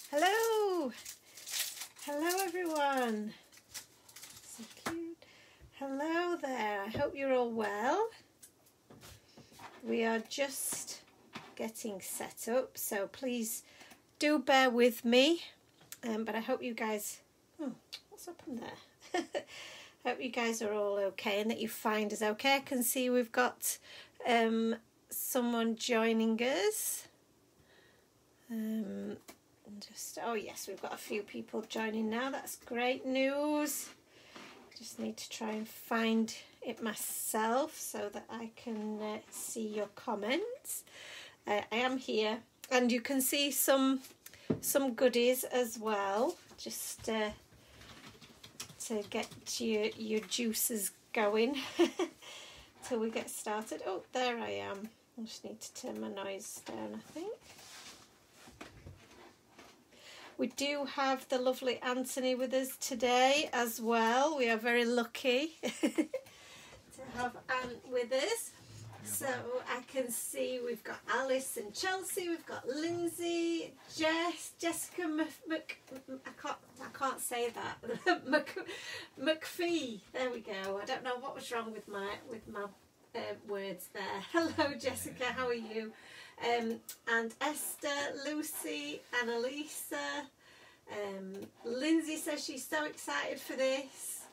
Hello! Hello everyone! So cute. Hello there, I hope you're all well. We are just getting set up, so please do bear with me. But I hope you guys... Oh, what's up in there? Hope you guys are all okay and that you find us okay. I can see we've got someone joining us. Oh yes, we've got a few people joining now. That's great news. Just need to try and find it myself so that I can see your comments. I am here, and you can see some goodies as well, just to get your juices going till we get started. Oh, there I am. I just need to turn my noise down, I think. We do have the lovely Anthony with us today as well. We are very lucky to have Ant with us. So I can see we've got Alice and Chelsea, we've got Lindsay, Jessica I can't say that. McPhee. There we go. I don't know what was wrong with my words there. Hello Jessica, how are you? And Esther, Lucy, Annalisa, Lindsay says she's so excited for this.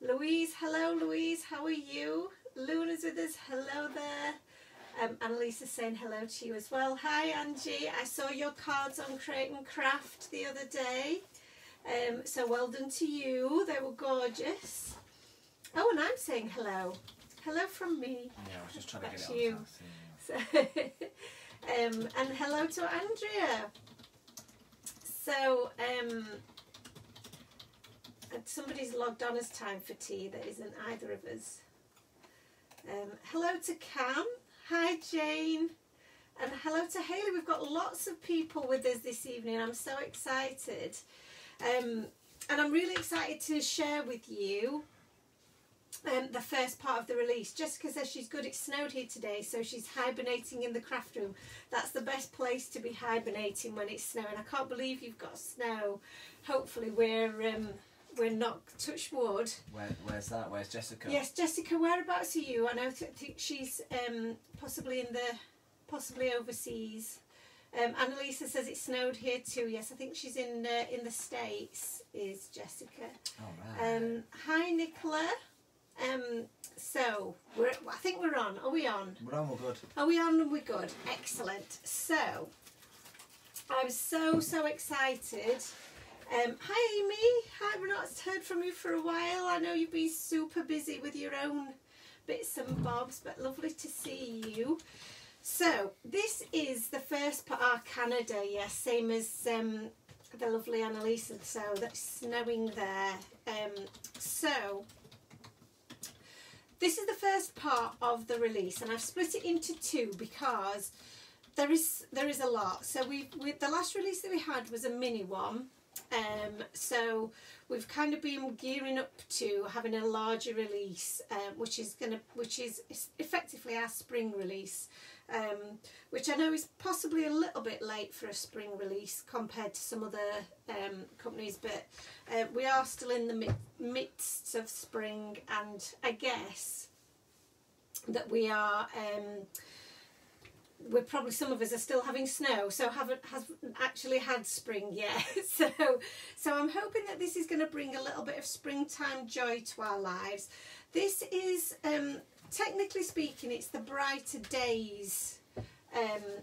Louise, hello Louise, how are you? Luna's with us, hello there. Annalisa saying hello to you as well. Hi Angie, I saw your cards on Create and Craft the other day. So well done to you, they were gorgeous. Oh, and I'm saying hello. Hello from me. Yeah, I was just trying to That's get it you. on. So, and hello to Andrea. So, somebody's logged on as time for tea that isn't either of us. Hello to Cam. Hi Jane. And hello to Hayley. We've got lots of people with us this evening. I'm so excited. And I'm really excited to share with you the first part of the release. Jessica says she's good. It snowed here today, so she's hibernating in the craft room. That's the best place to be hibernating when it's snowing. I can't believe you've got snow. Hopefully we're not, touch wood. Where's that? Where's Jessica? Yes, Jessica, whereabouts are you? I know think she's possibly overseas. Annalisa says it snowed here too. Yes, I think she's in the States. Is Jessica? Oh right. Hi Nicola. So I think we're on. Are we on? We're on. We're good. Are we on? We're good. Excellent. So I'm so excited. Hi Amy. Hi. We've not heard from you for a while. I know you've been super busy with your own bits and bobs, but lovely to see you. So this is the first part. Canada. Yes, same as the lovely Annalisa. So that's snowing there. So this is the first part of the release, and I've split it into two because there is a lot. So the last release that we had was a mini one, so we've kind of been gearing up to having a larger release, which is effectively our spring release, which I know is possibly a little bit late for a spring release compared to some other companies, but we are still in the midst of spring, and I guess that we are we're probably, some of us are still having snow, so hasn't actually had spring yet. So I'm hoping that this is going to bring a little bit of springtime joy to our lives. This is technically speaking, it's the Brighter Days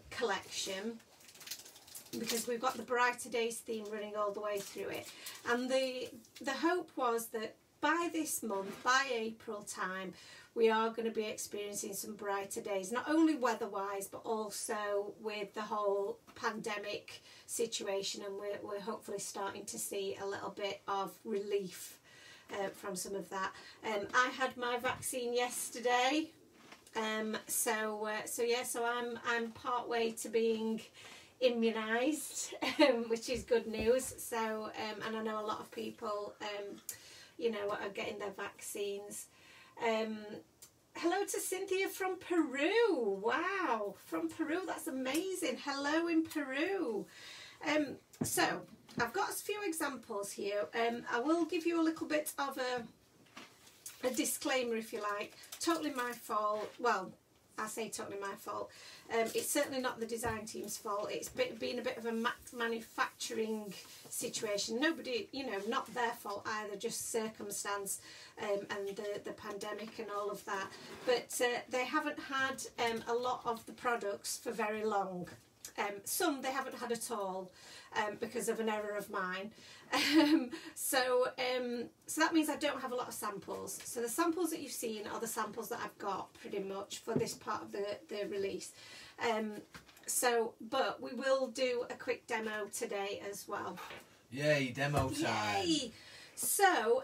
collection, because we've got the Brighter Days theme running all the way through it, and the hope was that by this month, by April time, we are going to be experiencing some brighter days, not only weather-wise, but also with the whole pandemic situation, and we're hopefully starting to see a little bit of relief from some of that. I had my vaccine yesterday, so I'm part way to being immunised, which is good news. So and I know a lot of people are getting their vaccines. Hello to Cynthia from Peru. Wow, from Peru, that's amazing. Hello in Peru. So I've got a few examples here. I will give you a little bit of a disclaimer, if you like. Totally my fault. Well, I say totally my fault. It's certainly not the design team's fault. It's been a bit of a manufacturing situation. Nobody, you know, not their fault either, just circumstance and the pandemic and all of that. But they haven't had a lot of the products for very long. Some they haven't had at all because of an error of mine. So that means I don't have a lot of samples. So the samples that you've seen are the samples that I've got pretty much for this part of the release. But we will do a quick demo today as well. Yay, demo time. Yay! So,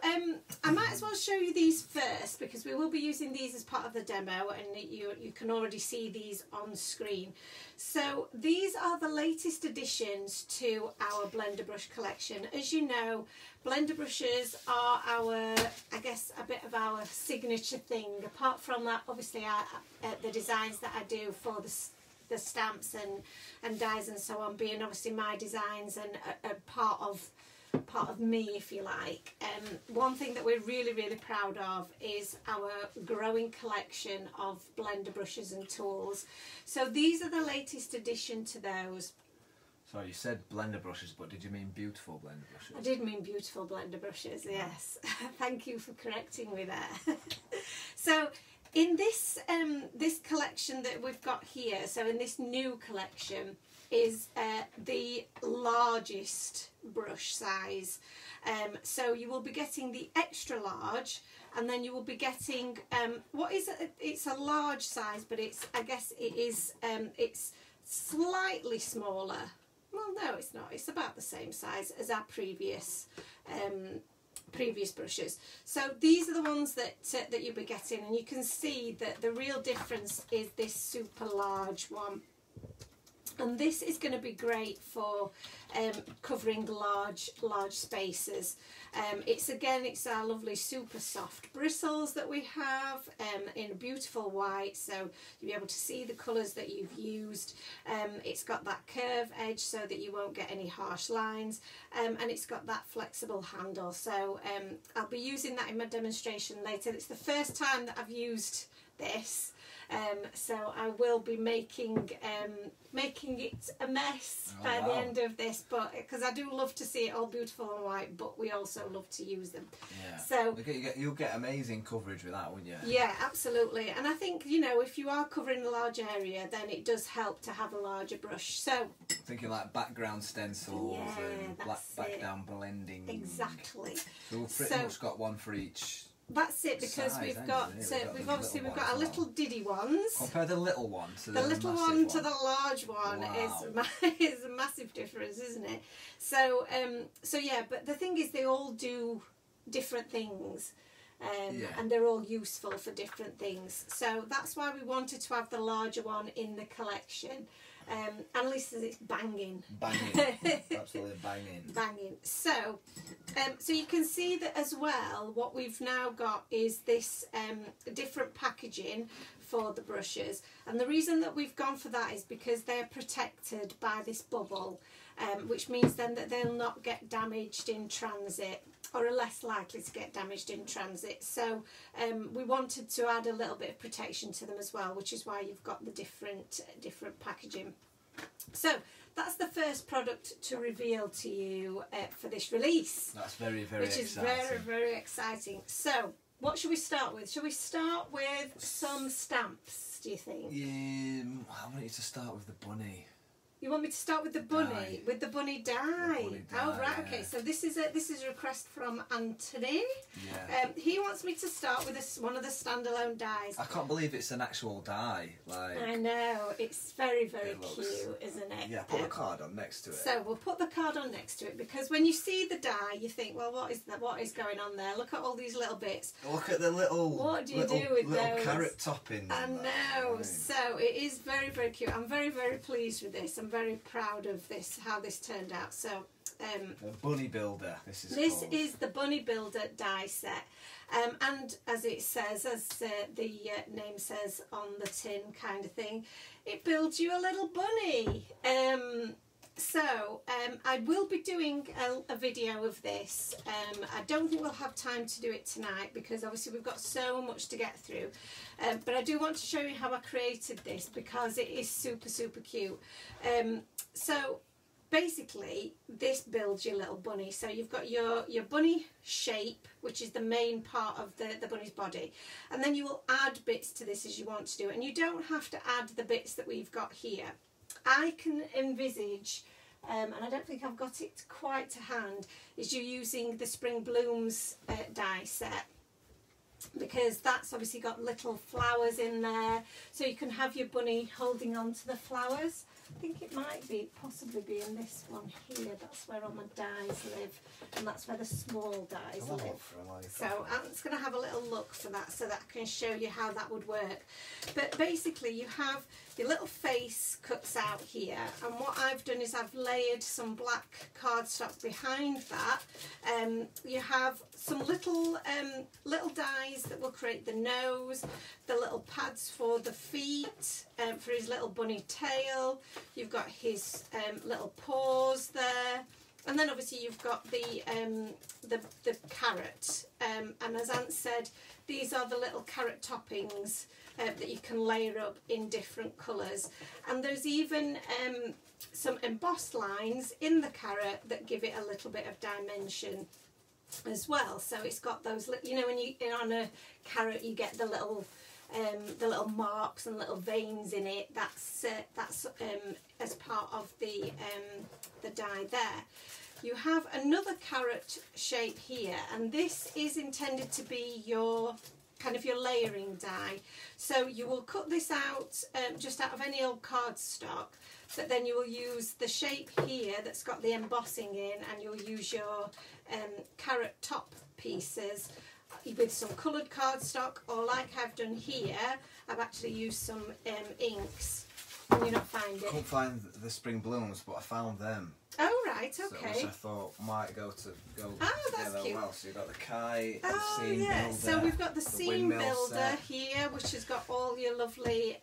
I might as well show you these first because we will be using these as part of the demo, and you can already see these on screen. So, these are the latest additions to our blender brush collection. As you know, blender brushes are I guess, a bit of our signature thing. Apart from that, obviously, the designs that I do for the stamps and dies and so on being obviously my designs and a part of me, if you like. One thing that we're really, really proud of is our growing collection of blender brushes and tools. So these are the latest addition to those. Sorry, you said blender brushes, but did you mean beautiful blender brushes? I did mean beautiful blender brushes, yes. Thank you for correcting me there. So in this this collection that we've got here, so in this new collection, is the largest brush size. So you will be getting the extra large, and then you will be getting what is it? It's a large size, but I guess it is it's slightly smaller. Well, no, it's not. It's about the same size as our previous brushes. So these are the ones that you'll be getting, and you can see that the real difference is this super large one. And this is going to be great for covering large spaces. It's our lovely super soft bristles that we have in a beautiful white, so you'll be able to see the colours that you've used. It's got that curve edge so that you won't get any harsh lines, and it's got that flexible handle. So I'll be using that in my demonstration later. It's the first time that I've used this. So I will be making it a mess by the end of this, but because I do love to see it all beautiful and white, but we also love to use them. Yeah. So you'll get amazing coverage with that, won't you? Yeah, absolutely. And I think, you know, if you are covering a large area, then it does help to have a larger brush. So thinking like background stencils and background blending. Exactly. So we've pretty much got one for each. That's it, because size, we've got our little diddy ones. Compare the little one to the little one to the large one. Wow. is a massive difference, isn't it? So yeah, but the thing is, they all do different things. And they're all useful for different things. So that's why we wanted to have the larger one in the collection. Annalise says it's banging. Banging. Absolutely banging. Banging. So you can see that as well, what we've now got is this different packaging for the brushes. And the reason that we've gone for that is because they're protected by this bubble, which means then that they'll not get damaged in transit, or are less likely to get damaged in transit. So we wanted to add a little bit of protection to them as well, which is why you've got the different packaging. So that's the first product to reveal to you for this release. That's very, very exciting. Which is very, very exciting. So what should we start with? Should we start with some stamps, do you think? I want you to start with the bunny. You want me to start with the bunny, with the bunny die? Oh right, okay. Yeah. So this is a request from Anthony. Yeah. He wants me to start with one of the standalone dies. I can't believe it's an actual die. Like, I know, it's very, very cute, isn't it? Yeah, put the card on next to it. So we'll put the card on next to it, because when you see the die, you think, well, what is going on there? Look at all these little bits. Look at the little. What do you do with little those? Carrot toppings. I know. Right. So it is very, very cute. I'm very, very pleased with this. I'm very proud of this, how this turned out. So the Bunny Builder. This is the Bunny Builder die set, and as it says, as the name says on the tin, kind of thing, it builds you a little bunny. So I will be doing a video of this. I don't think we'll have time to do it tonight because obviously we've got so much to get through. But I do want to show you how I created this because it is super, super cute. So basically this builds your little bunny. So you've got your bunny shape, which is the main part of the bunny's body, and then you will add bits to this as you want to do it, and you don't have to add the bits that we've got here. I can envisage, and I don't think I've got it quite to hand, is you using the Spring Blooms die set, because that's obviously got little flowers in there, so you can have your bunny holding on to the flowers. I think it might possibly be in this one here. That's where all my dies live, and that's where the small dies live. So I'm just going to have a little look for that so that I can show you how that would work. But basically you have your little face cuts out here, and what I've done is I've layered some black cardstock behind that. You have some little dies that will create the nose, the little pads for the feet, for his little bunny tail. You've got his little paws there, and then obviously you've got the carrot. And as Ant said, these are the little carrot toppings that you can layer up in different colours. And there's even some embossed lines in the carrot that give it a little bit of dimension as well. So it's got those, you know, when you on a carrot you get the little marks and little veins in it. That's as part of the die there. You have another carrot shape here, and this is intended to be your kind of your layering die. So you will cut this out just out of any old cardstock, but then you will use the shape here that's got the embossing in, and you'll use your carrot top pieces with some coloured cardstock, or like I've done here, I've actually used some inks. Can you not find it? I couldn't find the Spring Blooms, but I found them. Oh right, okay. So, which I thought might go together cute. well. So you've got the kite, the oh seam yeah, builder, so we've got the seam builder set here, which has got all your lovely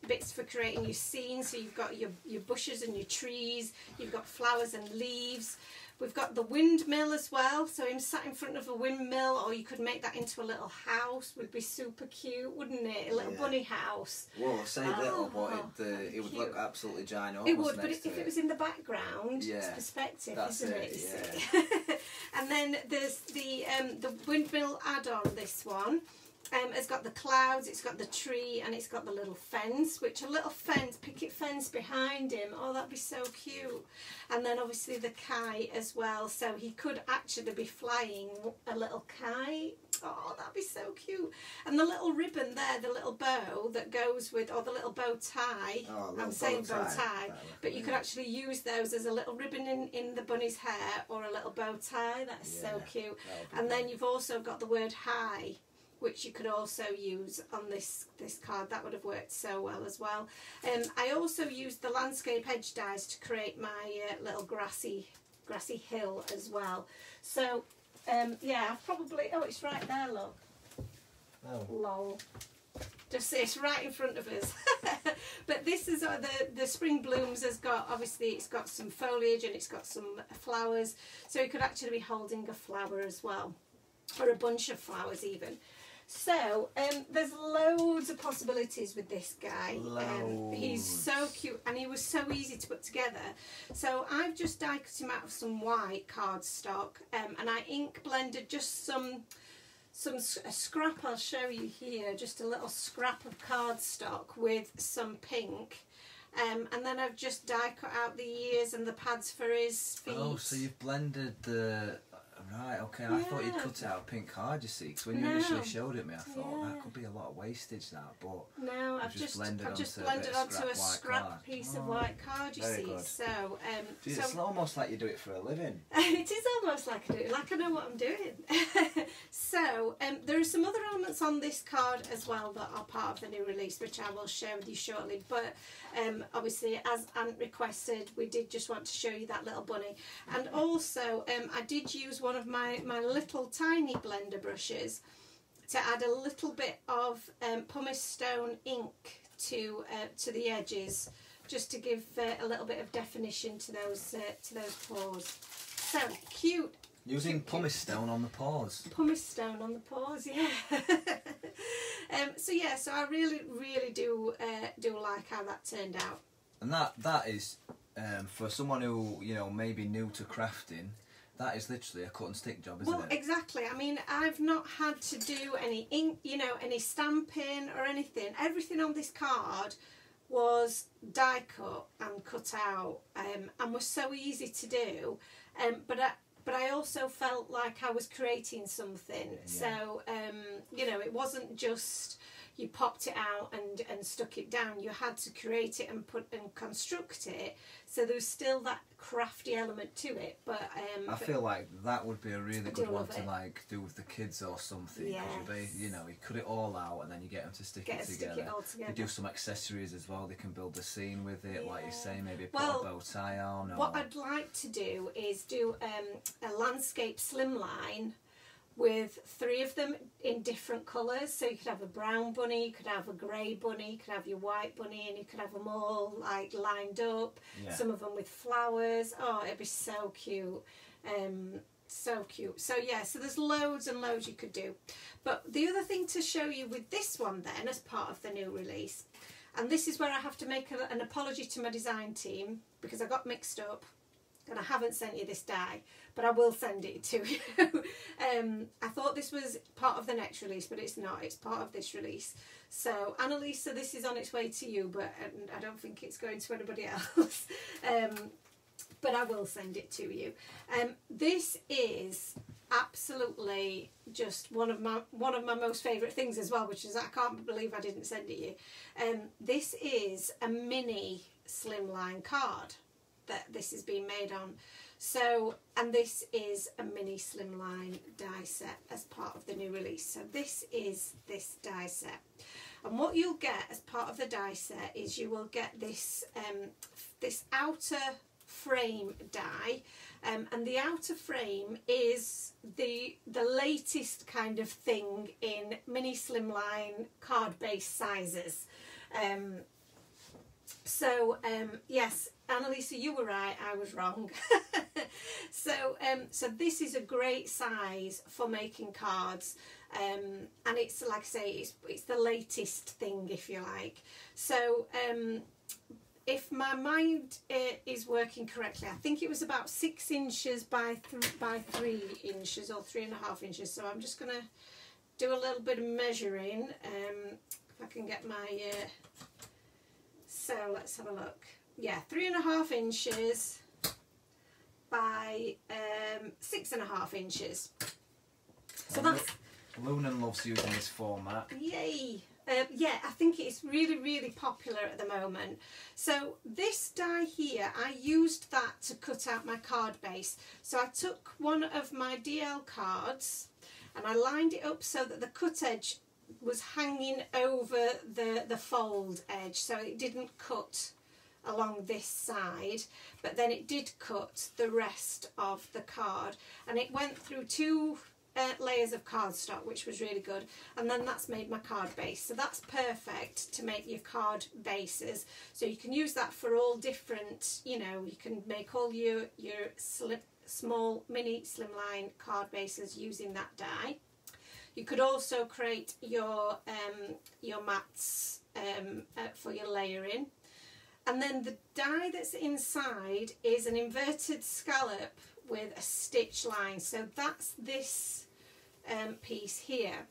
bits for creating your scenes. So you've got your bushes and your trees, you've got flowers and leaves. We've got the windmill as well, so him sat in front of a windmill, or you could make that into a little house. Would be super cute, wouldn't it? A little bunny house. Well, I say little, but it would look absolutely ginormous. It would, but if it was in the background, it's perspective, that's isn't it? You see? And then there's the windmill add-on. This one has got the clouds, it's got the tree, and it's got the little fence, which a little picket fence behind him. Oh, that'd be so cute. And then obviously the kite as well, so he could actually be flying a little kite. Oh, that'd be so cute. And the little ribbon there, the little bow that goes with, or the little bow tie. Oh, I'm saying bow tie, but you could actually use those as a little ribbon in the bunny's hair, or a little bow tie. That's so cute. And then you've also got the word hi, which you could also use on this card. That would have worked so well as well. I also used the landscape edge dies to create my little grassy hill as well. So yeah, I've probably, oh, it's right there, look. Oh. Lol. Just it's right in front of us. But this is the Spring Blooms has got, obviously it's got some foliage and it's got some flowers, so you could actually be holding a flower as well, or a bunch of flowers even. So there's loads of possibilities with this guy. He's so cute, and he was so easy to put together. So I've just die cut him out of some white cardstock, and I ink blended just a scrap. I'll show you here, just a little scrap of cardstock with some pink. And then I've just die cut out the ears and the pads for his feet. Oh, so you've blended the... Right, okay, I thought you'd cut out a pink card, you see, because when you initially showed it me, I thought that could be a lot of wastage now, but no, I've just blended onto a scrap piece of white card, you see. Good. So, it's almost like you do it for a living. It is almost like I do it, like I know what I'm doing. So, there are some other elements on this card as well that are part of the new release, which I will share with you shortly, but obviously, as Ant requested, we did just want to show you that little bunny. And also, I did use one of my little tiny blender brushes to add a little bit of pumice stone ink to the edges just to give a little bit of definition to those paws. So cute. Using pumice stone on the paws. Pumice stone on the paws, yeah. So yeah, so I really do like how that turned out. And that is for someone who, you know, maybe new to crafting, that is literally a cut and stick job, isn't it? Well, exactly. I mean, I've not had to do any ink, you know, any stamping or anything. Everything on this card was die cut and cut out, and was so easy to do. But I also felt like I was creating something. Yeah. So, you know, it wasn't just you popped it out and stuck it down. You had to create it and construct it. So there was still that crafty element to it. But I feel like that would be a really good one to like do with the kids or something. Yes. You know, you cut it all out and then you get them to stick it together. You do some accessories as well. They can build a scene with it, like you say, maybe put a bow tie on. What I'd like to do is do a landscape slimline with 3 of them in different colours. So you could have a brown bunny, you could have a grey bunny, you could have your white bunny, and you could have them all like lined up. Yeah. Some of them with flowers. Oh, it'd be so cute. So cute. So yeah, so there's loads and loads you could do. But the other thing to show you with this one then, as part of the new release, and this is where I have to make an apology to my design team, because I got mixed up and I haven't sent you this die, but I will send it to you. I thought this was part of the next release, but it's not. It's part of this release. So Annalisa, this is on its way to you, but I don't think it's going to anybody else. But I will send it to you. This is absolutely just one of my most favourite things as well, which is I can't believe I didn't send it you. This is a mini slimline card that this is being made on. So, and this is a mini slimline die set as part of the new release. So this is this die set. And what you'll get as part of the die set is you will get this this outer frame die, and the outer frame is the latest kind of thing in mini slimline card based sizes. Yes, Annalisa, you were right, I was wrong. So this is a great size for making cards, and it's, like I say, it's the latest thing, if you like. So if my mind is working correctly, I think it was about 6 inches by 3 inches or 3.5 inches. So I'm just going to do a little bit of measuring, if I can get my... So let's have a look. Yeah, 3.5 inches by 6.5 inches. So that's... Lunan loves using this format. Yay! Yeah, I think it's really popular at the moment. So this die here, I used that to cut out my card base. So I took one of my DL cards and I lined it up so that the cut edge was hanging over the fold edge, so it didn't cut along this side, but then it did cut the rest of the card, and it went through 2 layers of cardstock, which was really good, and then that's made my card base. So that's perfect to make your card bases. So you can use that for all different, you know, you can make all your small mini slimline card bases using that die. You could also create your mats for your layering. And then the die that's inside is an inverted scallop with a stitch line. So that's this piece here.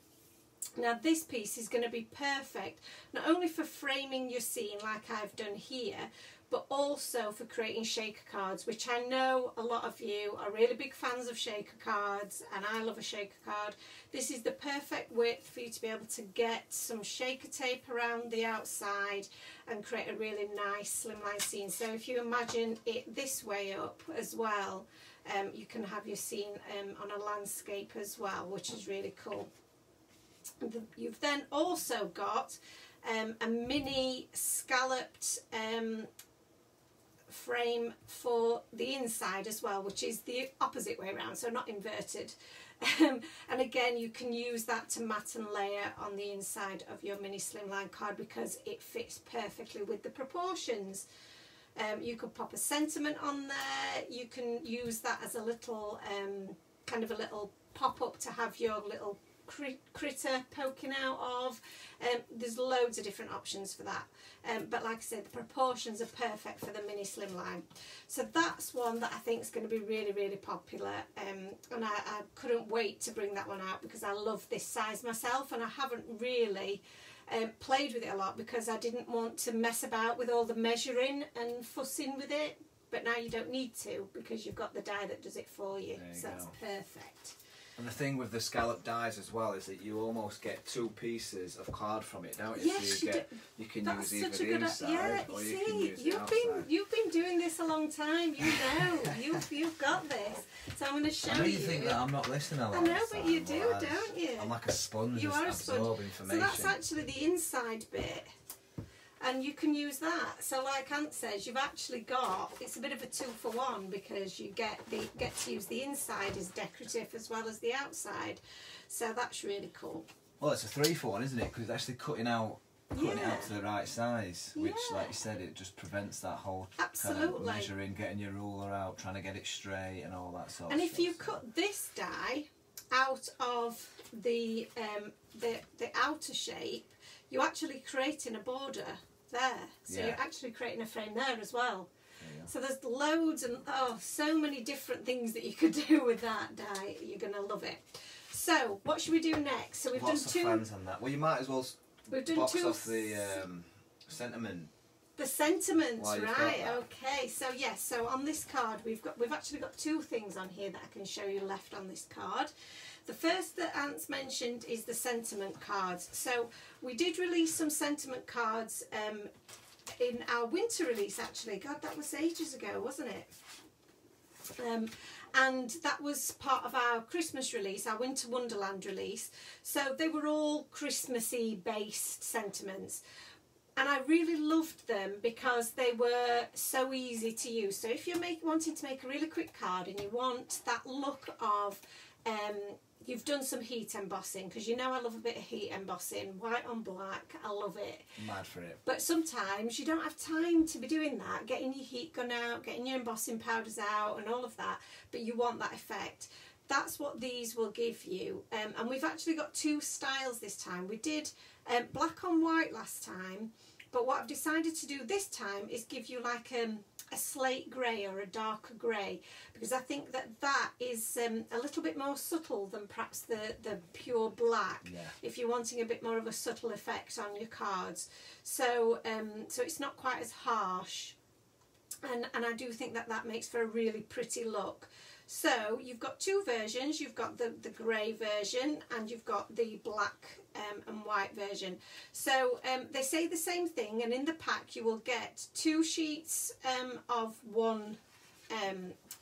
Now this piece is going to be perfect not only for framing your scene like I've done here, but also for creating shaker cards, which I know a lot of you are really big fans of shaker cards, and I love a shaker card. This is the perfect width for you to be able to get some shaker tape around the outside and create a really nice slimline scene. So if you imagine it this way up as well, you can have your scene on a landscape as well, which is really cool. You've then also got a mini scalloped frame for the inside as well, which is the opposite way around, so not inverted. And again, you can use that to mat and layer on the inside of your mini slimline card because it fits perfectly with the proportions. You could pop a sentiment on there. You can use that as a little kind of a little pop-up to have your little critter poking out of. There's loads of different options for that, but like I said, the proportions are perfect for the mini slimline. So that's one that I think is going to be really, really popular, and I couldn't wait to bring that one out because I love this size myself, and I haven't really played with it a lot because I didn't want to mess about with all the measuring and fussing with it, but now you don't need to because you've got the die that does it for you, so that's perfect. And the thing with the scallop dies as well is that you almost get two pieces of card from it, don't you? Yes, so you can use either the inside or you can use the outside. You've been doing this a long time. You know, you've got this. So I'm going to show you. I know you think that I'm not listening a lot. I know, but you do, don't you? I'm like a sponge. You are a sponge. Absorb information. So that's actually the inside bit. And you can use that. So like Ant says, you've actually got, it's a bit of a 2-for-1 because you get to use the inside as decorative as well as the outside. So that's really cool. Well, it's a 3-for-1, isn't it? Because it's actually cutting it out to the right size, which, like you said, it just prevents that whole kind of measuring, getting your ruler out, trying to get it straight and all that sort of stuff. And if you cut this die out of the outer shape, you're actually creating a border there. So you're actually creating a frame there as well. So there's loads and so many different things that you could do with that die. You're going to love it. So what should we do next? So we've done two fans on that. Well, you might as well box off the sentiment. The sentiments, right? Okay. So yes. So on this card, we've actually got two things on here that I can show you left on this card. The first that Ant's mentioned is the sentiment cards. So we did release some sentiment cards in our winter release, actually. God, that was ages ago, wasn't it? And that was part of our Christmas release, our Winter Wonderland release. So they were all Christmassy based sentiments. And I really loved them because they were so easy to use. So if you're wanting to make a really quick card and you want that look of you've done some heat embossing, because you know I love a bit of heat embossing, white on black, I love it. Mad for it. But sometimes you don't have time to be doing that, getting your heat gun out, getting your embossing powders out and all of that, but you want that effect. That's what these will give you. And we've actually got two styles this time. We did black on white last time, but what I've decided to do this time is give you like a slate grey or a darker grey, because I think that is a little bit more subtle than perhaps the pure black, if you're wanting a bit more of a subtle effect on your cards. So so it's not quite as harsh, and I do think that makes for a really pretty look. So you've got two versions. You've got the grey version and you've got the black and white version. So they say the same thing, and in the pack you will get 2 sheets of one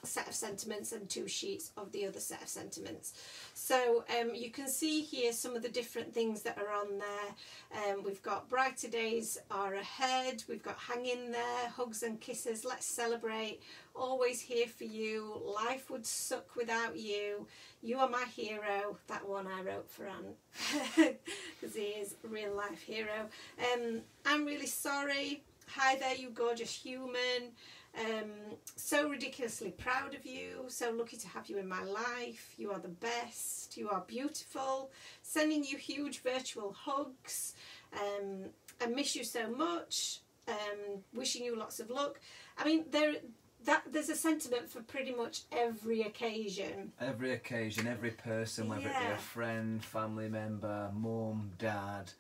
set of sentiments and 2 sheets of the other set of sentiments. So you can see here some of the different things that are on there. We've got brighter days are ahead, we've got hang in there, hugs and kisses, let's celebrate, always here for you, life would suck without you, you are my hero. That one I wrote for Ant because he is a real life hero. I'm really sorry, hi there you gorgeous human. So ridiculously proud of you, so lucky to have you in my life, you are the best, you are beautiful, sending you huge virtual hugs, I miss you so much, wishing you lots of luck. I mean, there's a sentiment for pretty much every occasion. Every occasion, every person, whether it be a friend, family member, mum, dad.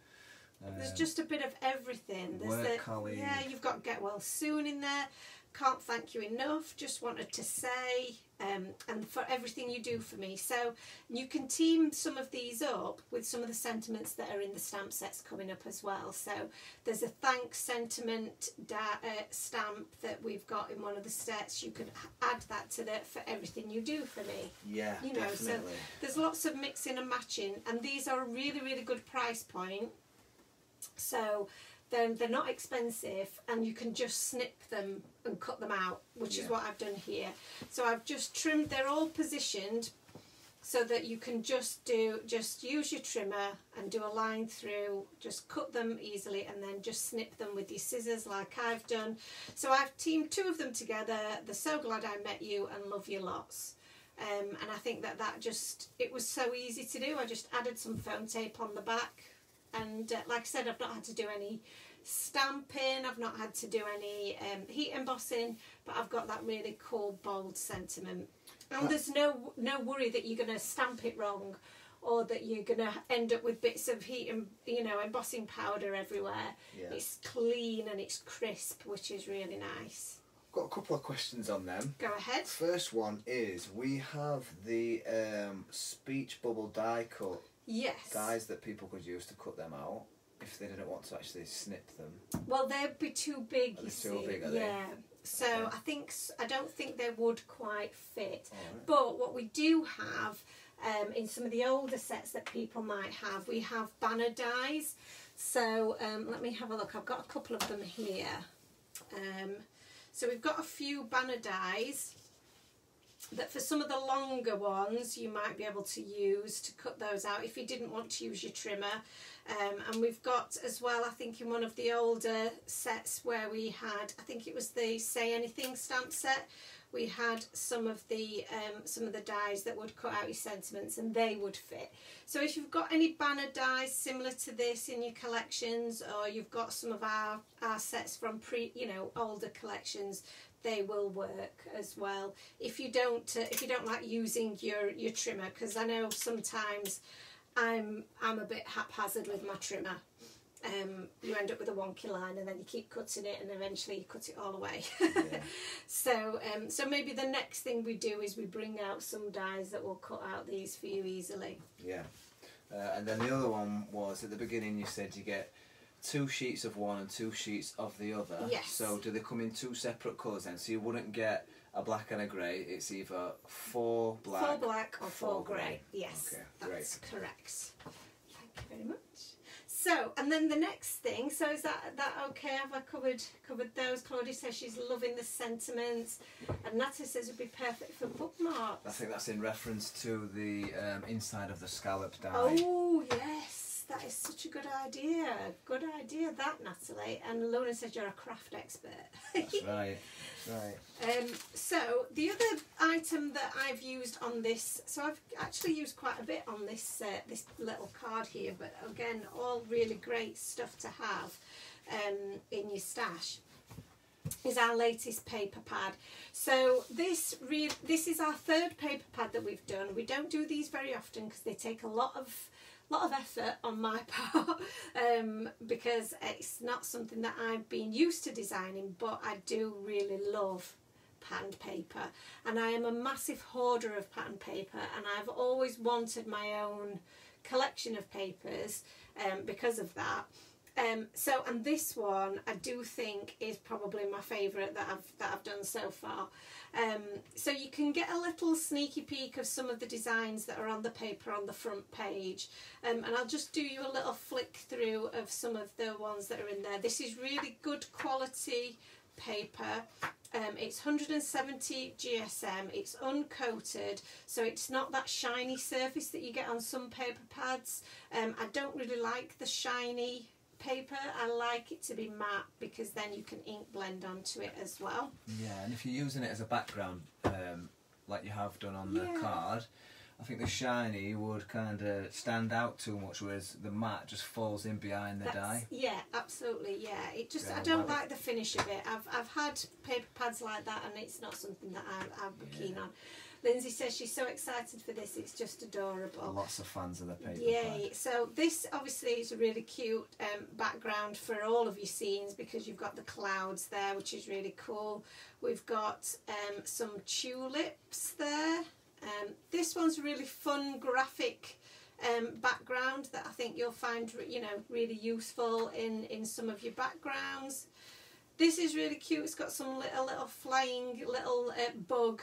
There's just a bit of everything. There's colleague. Yeah, you've got get well soon in there. Can't thank you enough, just wanted to say, and for everything you do for me. So you can team some of these up with some of the sentiments that are in the stamp sets coming up as well. So there's a thanks sentiment stamp that we've got in one of the sets. You can add that to that for everything you do for me. Yeah, you know, definitely. So there's lots of mixing and matching, and these are a really, really good price point. So they're not expensive, and you can just snip them and cut them out, which is what I've done here. So I've just trimmed, they're all positioned so that you can just use your trimmer and do a line through, just cut them easily, and then just snip them with your scissors like I've done. So I've teamed 2 of them together, the So Glad I Met You and Love You Lots. And I think that it was so easy to do. I just added some foam tape on the back, and like I said, I've not had to do any stamping, I've not had to do any heat embossing, but I've got that really cool, bold sentiment. And there's no worry that you're going to stamp it wrong, or that you're going to end up with bits of heat and embossing powder everywhere. It's clean and it's crisp, which is really nice. Got a couple of questions on them. Go ahead. First one is, we have the speech bubble die cut. Yes. Dies that people could use to cut them out if they didn't want to actually snip them. Well, they'd be too big, you see. Too big, are they? Yeah. So okay. I don't think they would quite fit. Right. But what we do have in some of the older sets that people might have, we have banner dies. So let me have a look. I've got a couple of them here. So we've got a few banner dies that for some of the longer ones you might be able to use to cut those out if you didn't want to use your trimmer. And we've got as well, I think in one of the older sets where we had, I think it was the Say Anything stamp set, we had some of the dies that would cut out your sentiments, and they would fit. So if you've got any banner dies similar to this in your collections, or you've got some of our sets from older collections, they will work as well. If you don't like using your trimmer, because I know sometimes I'm a bit haphazard with my trimmer. You end up with a wonky line, and then you keep cutting it, and eventually you cut it all away. Yeah. So maybe the next thing we do is we bring out some dies that will cut out these for you easily. Yeah. And then the other one was, at the beginning you said you get 2 sheets of one and 2 sheets of the other. Yes. So do they come in 2 separate colours then? So you wouldn't get a black and a grey, it's either 4 black, 4 black or 4 grey. Yes, okay, that's correct. Thank you very much. So, and then the next thing, so is that okay? Have I covered those? Claudia says she's loving the sentiments, and Natalie says it would be perfect for bookmarks. I think that's in reference to the inside of the scallop die. Oh, yes, that is such a good idea. Good idea, that, Natalie. And Lorna says you're a craft expert. That's right, that's right. So the other item that I've used on this, so I've actually used quite a bit on this this little card here, but again, all really great stuff to have in your stash, is our latest paper pad. So this is our 3rd paper pad that we've done. We don't do these very often because they take a lot of effort on my part, because it's not something that I've been used to designing, but I do really love patterned paper, and I am a massive hoarder of patterned paper, and I've always wanted my own collection of papers because of that. And this one I do think is probably my favourite that I've done so far. So you can get a little sneaky peek of some of the designs that are on the paper on the front page, and I'll just do you a little flick through of some of the ones that are in there. This is really good quality paper. It's 170 GSM, it's uncoated, so it's not that shiny surface that you get on some paper pads. I don't really like the shiny paper. I like it to be matte, because then you can ink blend onto it as well. Yeah, and if you're using it as a background, like you have done on the card, I think the shiny would kind of stand out too much, whereas the matte just falls in behind the die. Yeah, absolutely. Yeah, it just, I don't like the finish of it. I've had paper pads like that, and it's not something that I'm keen on. Lindsay says she's so excited for this, it's just adorable. Lots of fans of the paper pad. So this obviously is a really cute background for all of your scenes, because you've got the clouds there, which is really cool. We've got some tulips there. This one's a really fun graphic background that I think you'll find really useful in some of your backgrounds. This is really cute. It's got some little flying little bug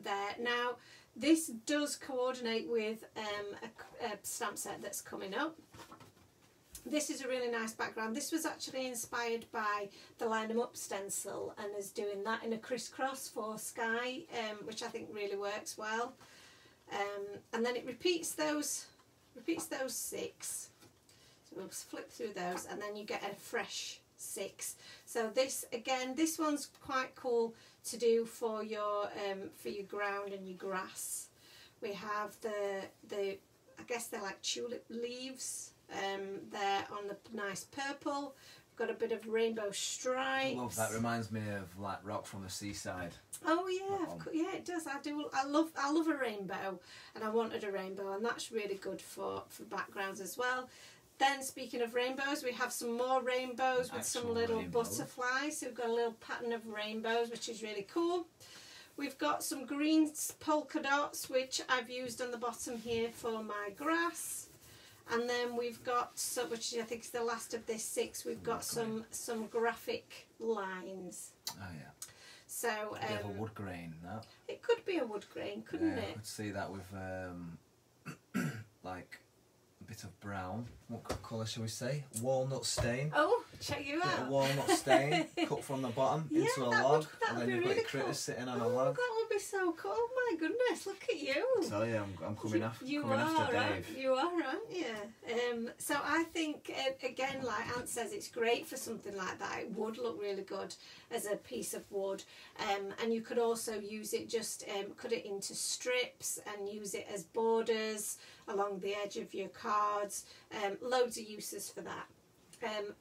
there. Now this does coordinate with a stamp set that's coming up. This is a really nice background. This was actually inspired by the Line 'em Up stencil, and is doing that in a crisscross for sky, which I think really works well. And then it repeats those 6. So we'll flip through those, and then you get a fresh 6. So this, again, this one's quite cool to do for your ground and your grass. We have the I guess they're like tulip leaves. There on the nice purple. We've got a bit of rainbow stripes. I love that. Reminds me of like rock from the seaside. Oh yeah, yeah, it does. I love a rainbow, and I wanted a rainbow, and that's really good for backgrounds as well. Then, speaking of rainbows, we have some more rainbows with some little butterflies. So we've got a little pattern of rainbows, which is really cool. We've got some green polka dots, which I've used on the bottom here for my grass. And then we've got, which I think is the last of this 6, we've got some graphic lines. Oh yeah. So a bit of a wood grain, that. It could be a wood grain, couldn't it? I could see that with like a bit of brown. What colour shall we say? Walnut stain. Oh, check you out. Bit of walnut stain cut from the bottom into a log, and then you've got really your critters sitting on a log. That would be so cool. Oh my goodness, look at you. I tell you, I'm coming after Dave. You are, aren't you? So I think, again, like Ant says, it's great for something like that. It would look really good as a piece of wood. And you could also use it, just cut it into strips and use it as borders along the edge of your cards. Loads of uses for that.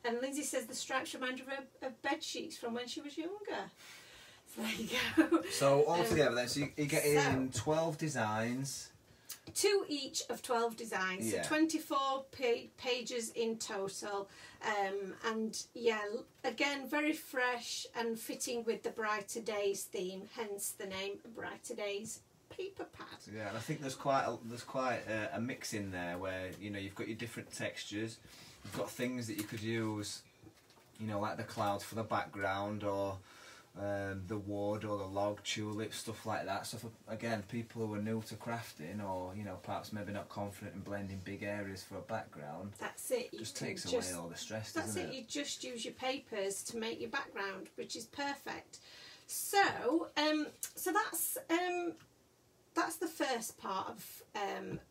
And Lindsay says the stripes remind her of bed sheets from when she was younger. So there you go. So altogether then, so you get in 12 designs. 2 each of 12 designs. Yeah. So 24 pages in total. And yeah, again, very fresh and fitting with the Brighter Days theme, hence the name Brighter Days paper pad. Yeah, and I think there's quite a mix in there where, you know, you've got your different textures. You've got things that you could use, you know, like the clouds for the background, or the wood or the log, tulip, stuff like that. So for, again, people who are new to crafting, or, you know, perhaps maybe not confident in blending big areas for a background, that's it. It just takes away all the stress, doesn't it? That's it. You just use your papers to make your background, which is perfect. So, so that's the first part of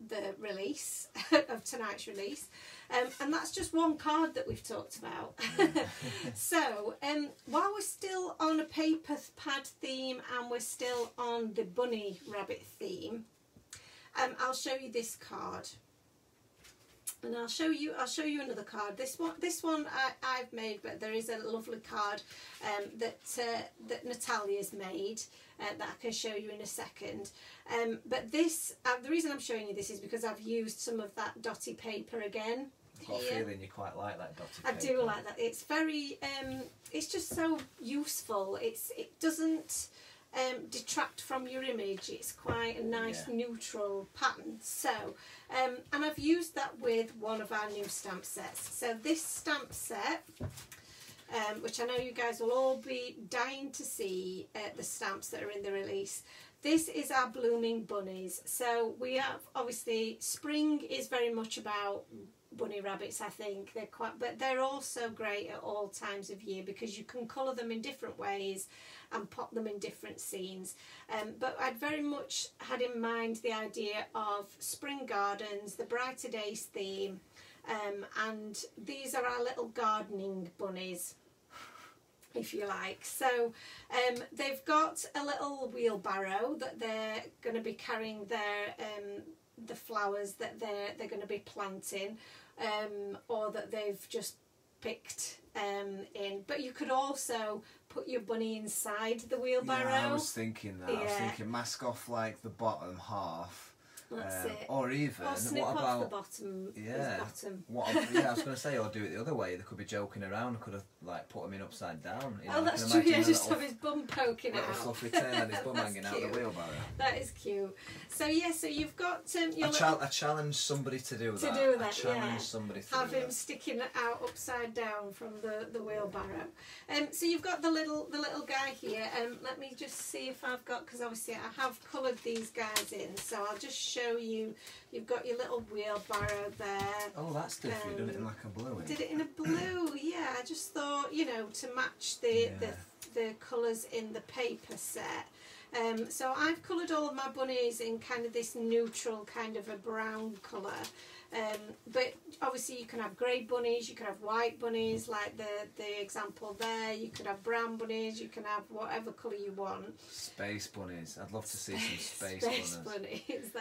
the release, of tonight's release. And that's just one card that we've talked about. So, while we're still on a paper pad theme and we're still on the bunny rabbit theme, I'll show you this card. And I'll show you another card. This one I've made, but there is a lovely card that Natalia's made that I can show you in a second. But this, the reason I'm showing you this is because I've used some of that dotty paper again. I've got a feeling you quite like that dotty paper. I do like that. It's very, it's just so useful. It doesn't detract from your image. It's quite a nice neutral pattern. So, and I've used that with one of our new stamp sets. So this stamp set, which I know you guys will all be dying to see, the stamps that are in the release. This is our blooming bunnies. So we have, obviously, spring is very much about bunny rabbits, I think. But they're also great at all times of year because you can colour them in different ways and pop them in different scenes. But I'd very much had in mind the idea of spring gardens, the Brighter Days theme, and these are our little gardening bunnies, if you like. So they've got a little wheelbarrow that they're going to be carrying their the flowers that they're going to be planting, or that they've just picked in. But you could also put your bunny inside the wheelbarrow. Yeah, I was thinking that. I was thinking mask off like the bottom half. That's it. Or even, or snip what about off the bottom? Yeah, Bottom. I was going to say, or do it the other way. They could be joking around. Could have like put him in upside down. You know, that's true. Yeah, just have his bum poking out. Little fluffy tail and his bum hanging out the wheelbarrow. That is cute. So yeah, so you've got I challenge somebody to do that. I challenge somebody to have do him that. sticking out upside down from the wheelbarrow. So you've got the little guy here. Let me just see if I've got, because obviously I have coloured these guys in. So I'll just show you, you've got your little wheelbarrow there. Oh, that's different. You've done it in like a blue. Did it in a blue, yeah. I just thought, you know, to match the colours in the paper set. So I've coloured all of my bunnies in kind of this neutral kind of a brown colour. But obviously you can have grey bunnies, you can have white bunnies like the example there, you could have brown bunnies, you can have whatever colour you want. Space bunnies. I'd love to see some space bunnies.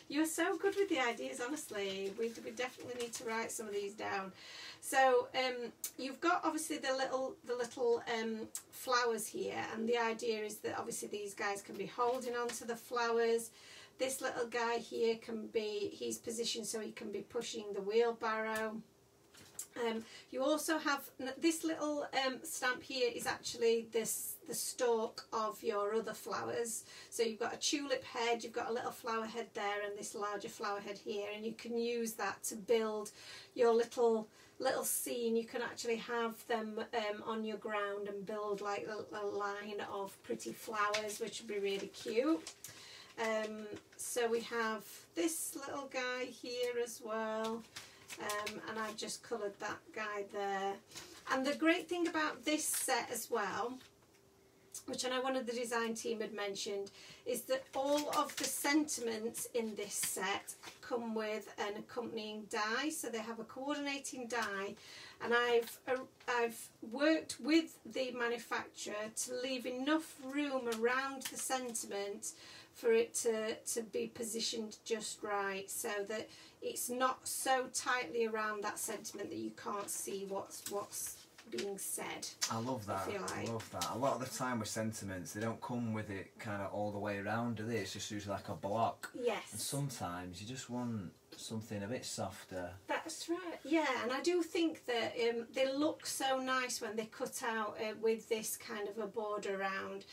You're so good with the ideas, honestly. We definitely need to write some of these down. So you've got obviously the little flowers here, and the idea is that obviously these guys can be holding on to the flowers. This little guy here he's positioned so he can be pushing the wheelbarrow. You also have this little stamp here is actually the stalk of your other flowers. So you've got a tulip head, you've got a little flower head there, and this larger flower head here, and you can use that to build your little scene. You can actually have them on your ground and build like a line of pretty flowers, which would be really cute. So we have this little guy here as well, and I've just coloured that guy there. And the great thing about this set as well, which I know one of the design team had mentioned, is that all of the sentiments in this set come with an accompanying die. So they have a coordinating die, and I've worked with the manufacturer to leave enough room around the sentiment for it to be positioned just right, so that it's not so tightly around that sentiment that you can't see what's being said. I love that. I love that. A lot of the time with sentiments, they don't come with it kind of all the way around, do they? It's just usually like a block. Yes. And sometimes you just want something a bit softer. That's right. Yeah, and I do think that they look so nice when they cut out with this kind of a border around.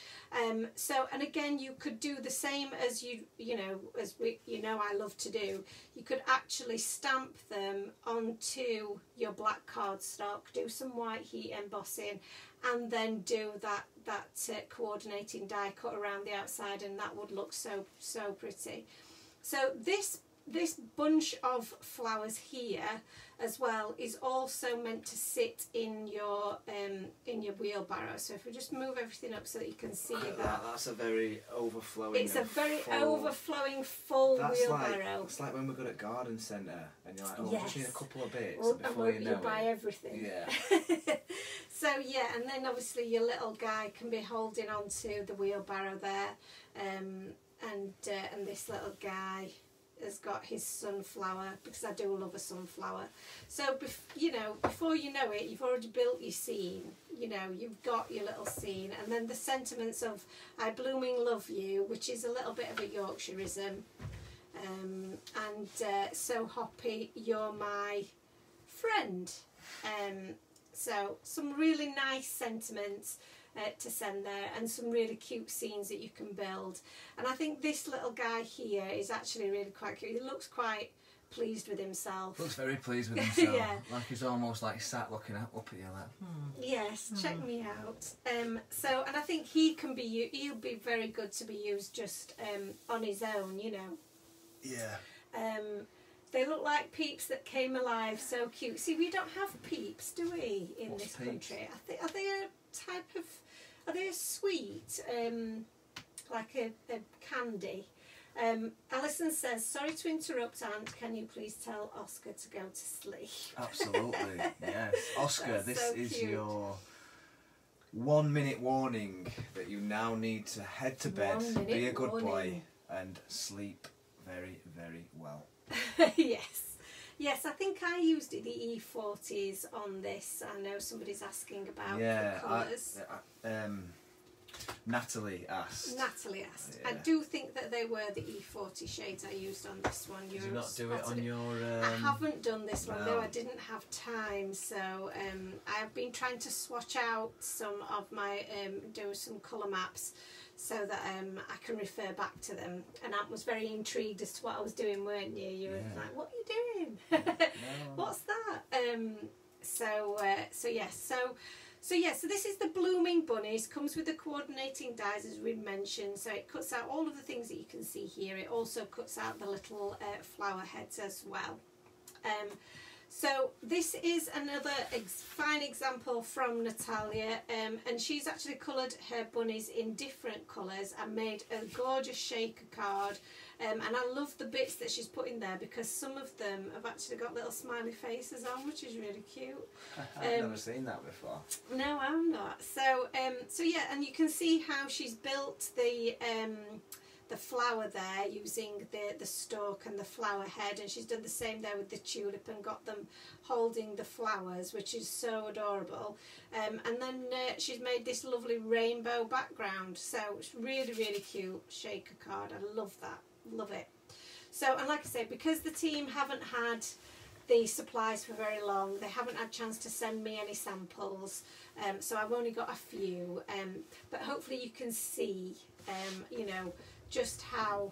So, and again, you could do the same as I love to do. You could actually stamp them onto your black cardstock, do some white heat embossing, and then do that coordinating die cut around the outside, and that would look so pretty. So this bunch of flowers here as well is also meant to sit in your wheelbarrow. So if we just move everything up so that you can see that's a very overflowing. It's a very overflowing full wheelbarrow. It's like when we go to garden centre and you're like, yes. Just need a couple of bits before you buy everything. Yeah. So yeah, and then obviously your little guy can be holding onto the wheelbarrow there, and this little guy has got his sunflower, because I do love a sunflower. So before you know it, you've already built your scene. You've got your little scene, and then the sentiments of "I blooming love you," which is a little bit of a Yorkshireism, and "So hoppy, you're my friend." So some really nice sentiments to send there, and some really cute scenes that you can build. And I think this little guy here is actually really quite cute. He looks quite pleased with himself. Looks very pleased with himself. Yeah. Like he's almost like sat looking up at you like, Yes, check me out. So, and I think he'll be very good to be used just on his own, Yeah. They look like peeps that came alive, so cute. See, we don't have peeps, do we, in this country? Are they a type of... Are they a sweet, like a candy? Alison says, "Sorry to interrupt, Aunt. Can you please tell Oscar to go to sleep?" Absolutely, yes. Oscar, this so is cute. your 1 minute warning that you now need to head to bed, be a good boy, and sleep very, very well. Yes, I think I used the E40s on this. I know somebody's asking about the colours. Natalie asked. Yeah. I do think that they were the E40 shades I used on this one. Did you not do it on your... I haven't done this one, no. though I didn't have time, so I've been trying to swatch out some of my, do some colour maps, so that I can refer back to them. And I was very intrigued as to what I was doing, weren't you? You were like, "What are you doing? No. What's that?" So yes. So yeah, so this is the Blooming Bunnies, comes with the coordinating dies as we mentioned, so it cuts out all of the things that you can see here. It also cuts out the little flower heads as well. So this is another fine example from Natalia, and she's actually coloured her bunnies in different colours and made a gorgeous shaker card. And I love the bits that she's put in there because some of them have actually got little smiley faces on, which is really cute. I've never seen that before. No, I'm not. So, so yeah, and you can see how she's built the flower there using the stalk and the flower head, and she's done the same there with the tulip and got them holding the flowers, which is so adorable. And then she's made this lovely rainbow background, so it's really, really cute shaker card. I love that. Love it. So, and like I say, because the team haven't had the supplies for very long, they haven't had a chance to send me any samples, so I've only got a few, but hopefully you can see you know, just how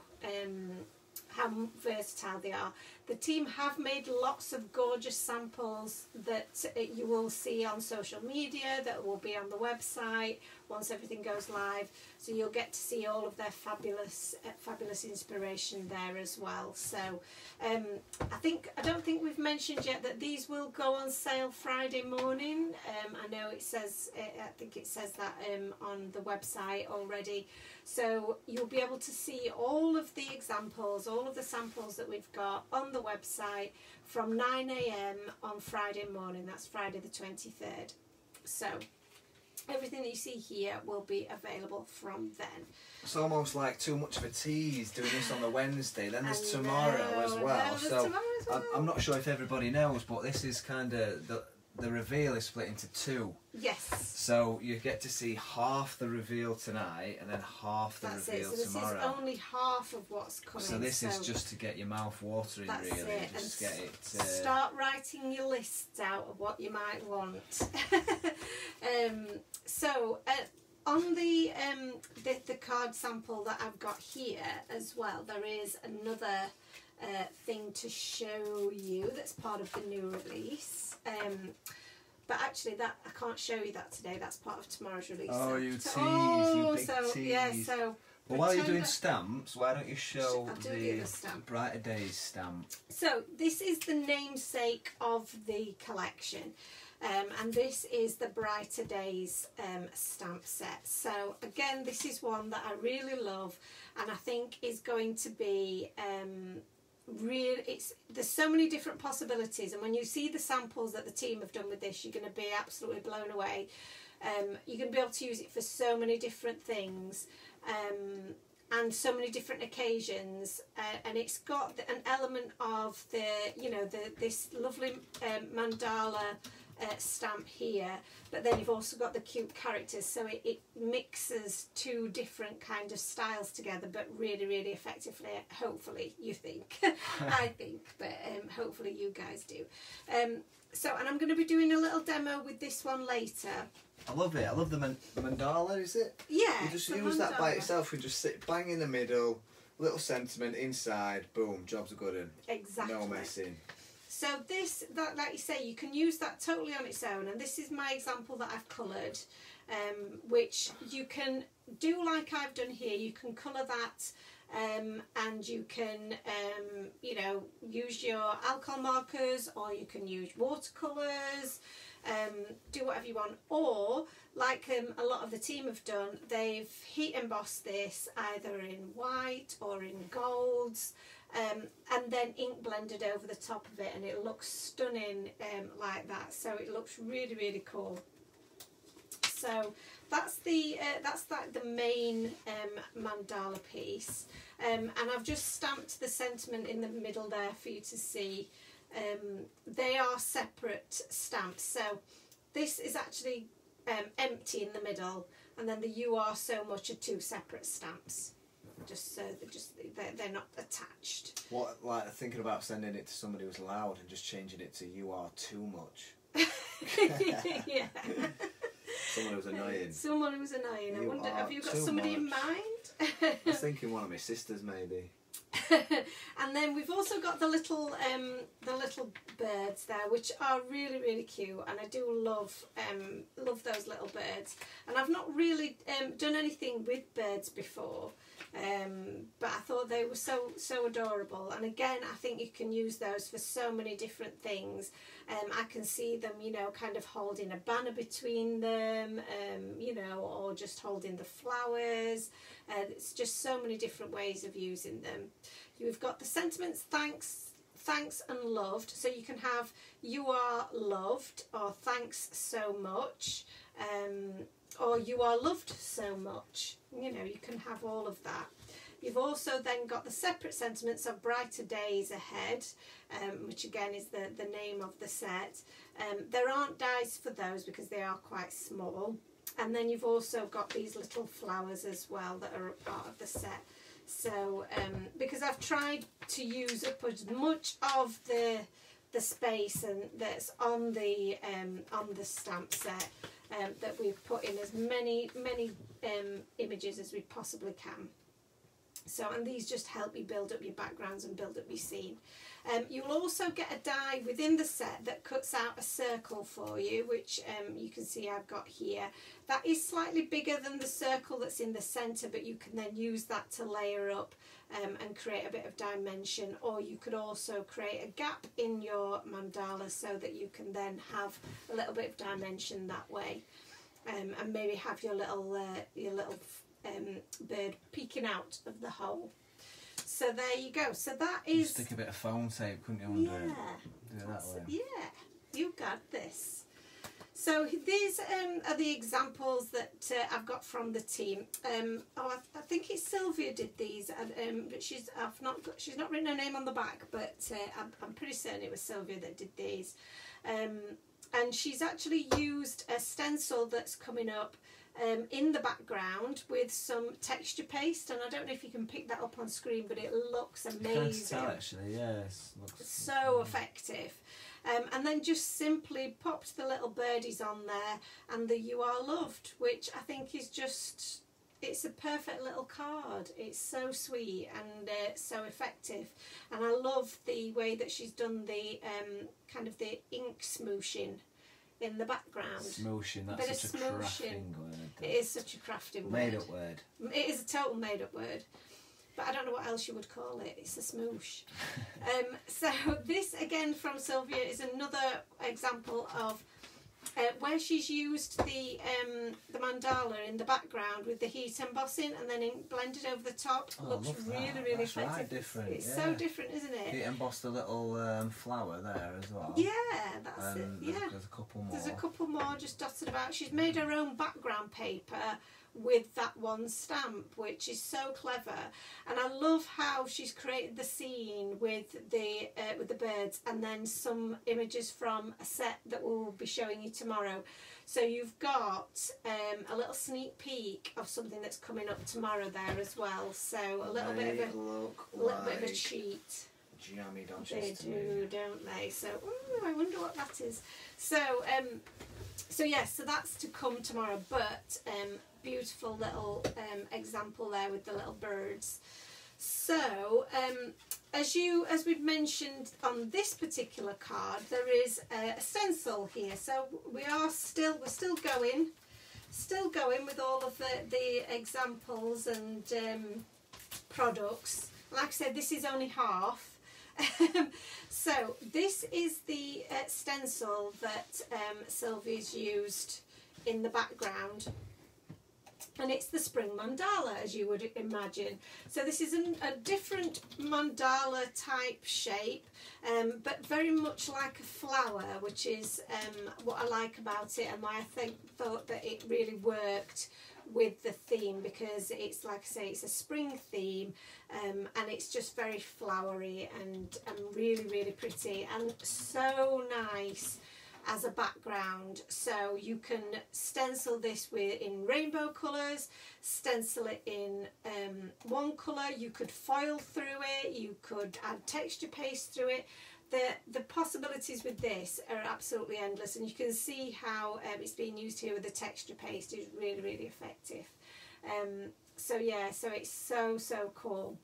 versatile they are. The team have made lots of gorgeous samples that you will see on social media, that will be on the website once everything goes live, so you'll get to see all of their fabulous inspiration there as well. So I don't think we've mentioned yet that these will go on sale Friday morning. I know it says, I think it says that on the website already, so you'll be able to see all of the examples, all of the samples that we've got on the website from 9 AM on Friday morning. That's Friday the 23rd. So everything that you see here will be available from then. It's almost like too much of a tease doing this on the Wednesday. Then there's tomorrow as well. So I'm not sure if everybody knows, but this is kind of the reveal is split into two. Yes. So you get to see half the reveal tonight and then half the reveal tomorrow. This is only half of what's coming. So this is just to get your mouth watering, really. It. Just and get it. Start writing your lists out of what you might want. On the card sample that I've got here as well, there is another thing to show you that's part of the new release. But actually, that I can't show you that today. That's part of tomorrow's release. Oh, you tease, you big tease. Yeah, so. Well, while you're doing stamps, why don't you show the Brighter Days stamp? So this is the namesake of the collection. And this is the Brighter Days stamp set. So again, this is one that I really love, and I think is going to be there's so many different possibilities, and when you see the samples that the team have done with this, you're going to be absolutely blown away. You're going to be able to use it for so many different things, and so many different occasions, and it's got an element of this lovely mandala stamp here, but then you've also got the cute characters, so it mixes two different kind of styles together, but really, really effectively. Hopefully you think. I think, but hopefully you guys do. And I'm going to be doing a little demo with this one later. I love it. I love the mandala, is it? Yeah. You just use that by itself. You just sit bang in the middle, little sentiment inside, boom, job's a good one. Exactly. No messing. So this, like you say, you can use that totally on its own, and this is my example that I've coloured, which you can do like I've done here. You can colour that, and you can, use your alcohol markers, or you can use watercolours, do whatever you want, or like a lot of the team have done, they've heat embossed this either in white or in golds, and then ink blended over the top of it, and it looks stunning like that. So it looks really, really cool. So that's the main mandala piece, and I've just stamped the sentiment in the middle there for you to see. They are separate stamps, so this is actually empty in the middle, and then the "you are so much" are two separate stamps. Just so they're not attached. What, like thinking about sending it to somebody who's loud and just changing it to "you are too much." Yeah. Someone who's annoying. Someone who's annoying. I wonder, have you got somebody in mind? I was thinking one of my sisters, maybe. And then we've also got the little birds there, which are really, really cute, and I do love those little birds. And I've not really done anything with birds before, but I thought they were so adorable. And again, I think you can use those for so many different things. I can see them, you know, kind of holding a banner between them, you know, or just holding the flowers. It's just so many different ways of using them. You've got the sentiments, thanks and loved. So you can have you are loved, or thanks so much, or you are loved so much. You know, you can have all of that. You've also then got the separate sentiments of brighter days ahead, which again is the name of the set. There aren't dies for those because they are quite small. And then you've also got these little flowers as well that are a part of the set. So because I've tried to use up as much of the space and that's on the stamp set, that we've put in as many images as we possibly can. So, and these just help you build up your backgrounds and build up your scene. You'll also get a die within the set that cuts out a circle for you, which you can see I've got here. That is slightly bigger than the circle that's in the centre, but you can then use that to layer up and create a bit of dimension. Or you could also create a gap in your mandala so that you can then have a little bit of dimension that way, and maybe have your little bird peeking out of the hole. So there you go. So that is... Stick a bit of foam tape, couldn't you, under it? Do it that way. Yeah, you got this. So these are the examples that I've got from the team. I think it's Sylvia did these, but she's not written her name on the back, but I'm pretty certain it was Sylvia that did these. And she's actually used a stencil that's coming up in the background with some texture paste, and I don't know if you can pick that up on screen, but it looks amazing. Tell, actually, yes, looks so effective. And then just simply popped the little birdies on there and the you are loved, which I think is just, it's a perfect little card. It's so sweet and so effective, and I love the way that she's done the kind of the ink smooshing in the background. Smooshing, that's such a crafting word. It is such a crafting word. Made up word. It is a total made up word. But I don't know what else you would call it. It's a smoosh. So this again from Sylvia is another example of where she's used the mandala in the background with the heat embossing and then blended over the top. Looks really, really That's effective. right, different. It's so different, isn't it? He embossed a little flower there as well. Yeah, that's it. Yeah. There's a couple more. There's a couple more just dotted about. She's made her own background paper with that one stamp, which is so clever. And I love how she's created the scene with the birds and then some images from a set that we'll be showing you tomorrow. So you've got a little sneak peek of something that's coming up tomorrow there as well. So a little bit of a cheat. Jammy They do, don't they? So I wonder what that is. So yes, so that's to come tomorrow. But beautiful little example there with the little birds. So as we've mentioned on this particular card, there is a stencil here. So we're still going with all of the examples and products. Like I said, this is only half. So this is the stencil that Sylvia's used in the background, and it's the spring mandala, as you would imagine. So this is a different mandala type shape, but very much like a flower, which is what I like about it and why I thought that it really worked with the theme, because it's, like I say, it's a spring theme, and it's just very flowery and really, really pretty and so nice as a background. So you can stencil this in rainbow colours, stencil it in one colour, you could foil through it, you could add texture paste through it. The possibilities with this are absolutely endless, and you can see how it's being used here with the texture paste is really, really effective. So yeah, so it's so cool.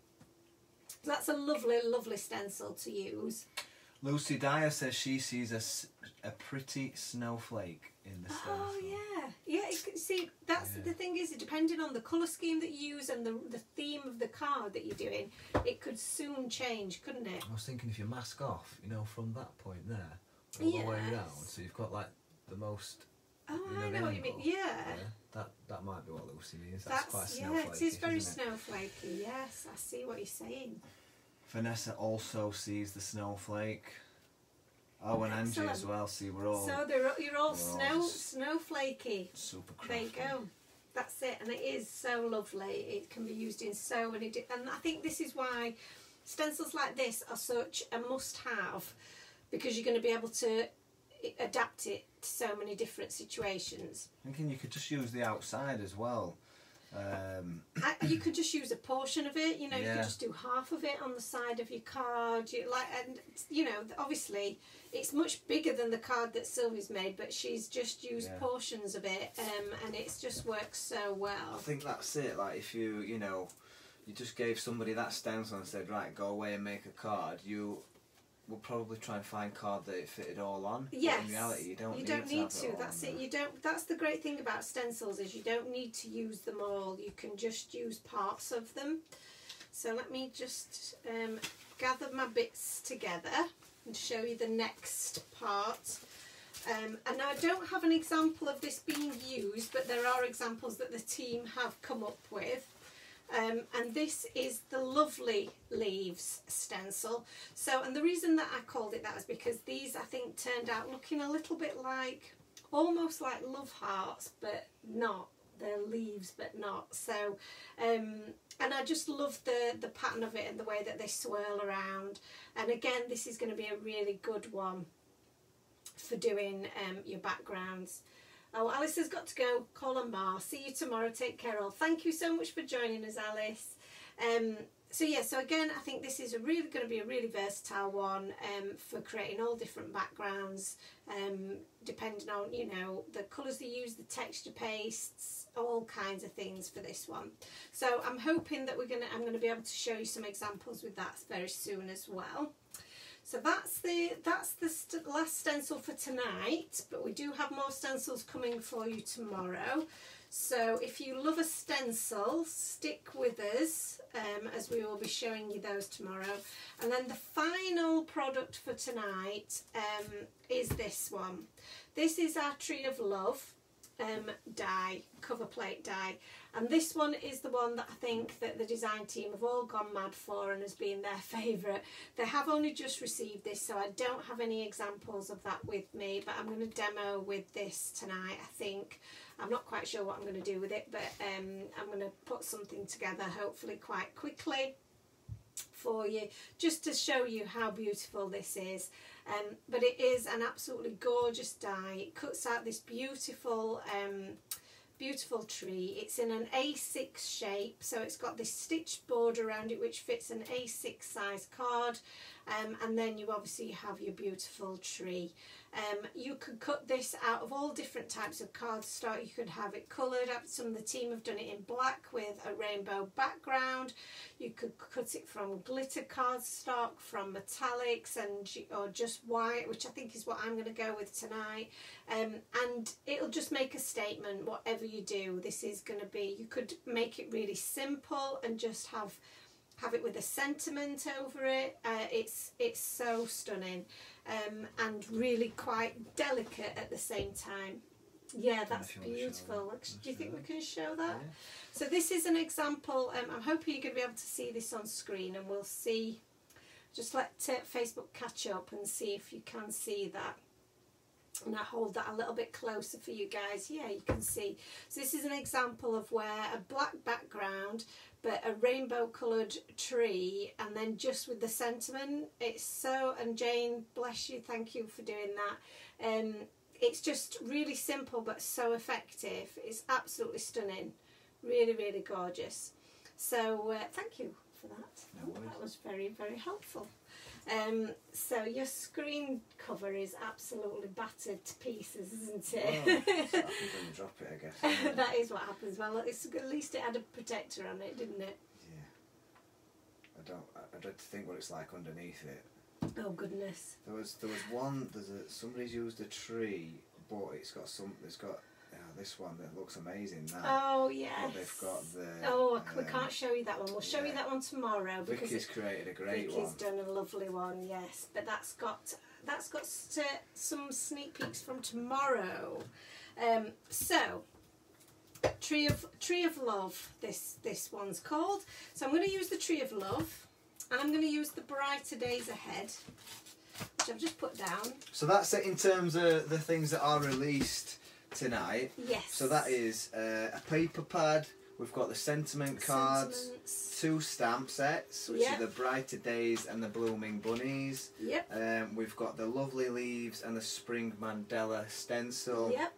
That's a lovely, lovely stencil to use. Lucy Dyer says she sees a pretty snowflake in the stencil. Oh yeah, yeah. See, that's the thing is, depending on the colour scheme that you use and the theme of the card that you're doing, it could soon change, couldn't it? I was thinking if you mask off, you know, from that point there, all the way around, so you've got like the most. Oh, I know what you mean. Yeah. That might be what Lucy means. That's quite snowflakey. Yeah, it is very snowflakey. Yes, I see what you're saying. Vanessa also sees the snowflake. Oh, and Angie as well. See, we're all. So you're all snowflakey. Super crafty. There you go. That's it, and it is so lovely. It can be used in so many. And I think this is why stencils like this are such a must-have, because you're going to be able to adapt it to so many different situations. Thinking you could just use the outside as well. You could just use a portion of it, you know. You could just do half of it on the side of your card. And you know, obviously it's much bigger than the card that Sylvie's made, but she's just used portions of it, and it's just works so well. I think that's it. Like if you just gave somebody that stencil and said, right, go away and make a card, you will probably try and find a card that it fitted all on. Yes. But in reality, you don't need to. To. That's it. You don't. That's the great thing about stencils, is you don't need to use them all. You can just use parts of them. So let me just gather my bits together and show you the next part. And now I don't have an example of this being used, but there are examples that the team have come up with. And this is the Lovely Leaves stencil. So, and the reason that I called it that is because these, I think, turned out looking a little bit like, almost like love hearts, but not. They're leaves, but not. So, and I just love the pattern of it and the way that they swirl around. And again, this is going to be a really good one for doing your backgrounds. Oh, Alice has got to go. Call her Ma. See you tomorrow. Take care all. Thank you so much for joining us, Alice. So yeah, so again, I think this is going to be a really versatile one for creating all different backgrounds, depending on, you know, the colours they use, the texture pastes, all kinds of things for this one. So I'm hoping that I'm going to be able to show you some examples with that very soon as well. So that's the last stencil for tonight, but we do have more stencils coming for you tomorrow. So if you love a stencil, stick with us as we will be showing you those tomorrow. And then the final product for tonight is this one. This is our Tree of Love die, cover plate die. And this one is the one that I think that the design team have all gone mad for and has been their favourite. They have only just received this, so I don't have any examples of that with me, but I'm going to demo with this tonight, I think. I'm not quite sure what I'm going to do with it, but I'm going to put something together, hopefully quite quickly, for you, just to show you how beautiful this is. But it is an absolutely gorgeous die. It cuts out this beautiful beautiful tree. It's in an A6 shape, so it's got this stitched border around it which fits an A6 size card, and then you obviously have your beautiful tree. You could cut this out of all different types of cardstock. You could have it coloured. Some of the team have done it in black with a rainbow background. You could cut it from glitter cardstock, from metallics, or just white, which I think is what I'm going to go with tonight. And it'll just make a statement, whatever you do. This is going to be, you could make it really simple and just have it with a sentiment over it. It's so stunning, and really quite delicate at the same time. Yeah, that's beautiful. Do you think we can show that? Yeah. So this is an example. I'm hoping you're going to be able to see this on screen, and we'll see. Just let Facebook catch up and see if you can see that. And I hold that a little bit closer for you guys. Yeah, you can see. So this is an example of where a black background, but a rainbow coloured tree, and then just with the sentiment. It's so, and Jane, bless you, thank you for doing that. It's just really simple but so effective. It's absolutely stunning. Really, really gorgeous. So thank you for that. No worries. That was very, very helpful. So your screen cover is absolutely battered to pieces, isn't it? Oh, that happens when you drop it, I guess. That is what happens. Well, at least it had a protector on it, didn't it? Yeah. I dread to think what it's like underneath it. Oh goodness. There was one. Somebody's used a tree, but it's got this one that looks amazing now. Oh yes. But they've got the. Oh, we can't show you that one. We'll show you that one tomorrow because Vicky's created a great one. Vicky's done a lovely one, yes. But that's got some sneak peeks from tomorrow. So Tree of Love. This one's called. So I'm going to use the Tree of Love, and I'm going to use the Brighter Days Ahead, which I've just put down. So that's it in terms of the things that are released tonight. Yes. So that is a paper pad. We've got the sentiment cards, 2 stamp sets, which are the Brighter Days and the Blooming Bunnies. Yep. We've got the Lovely Leaves and the Spring Mandela stencil. Yep.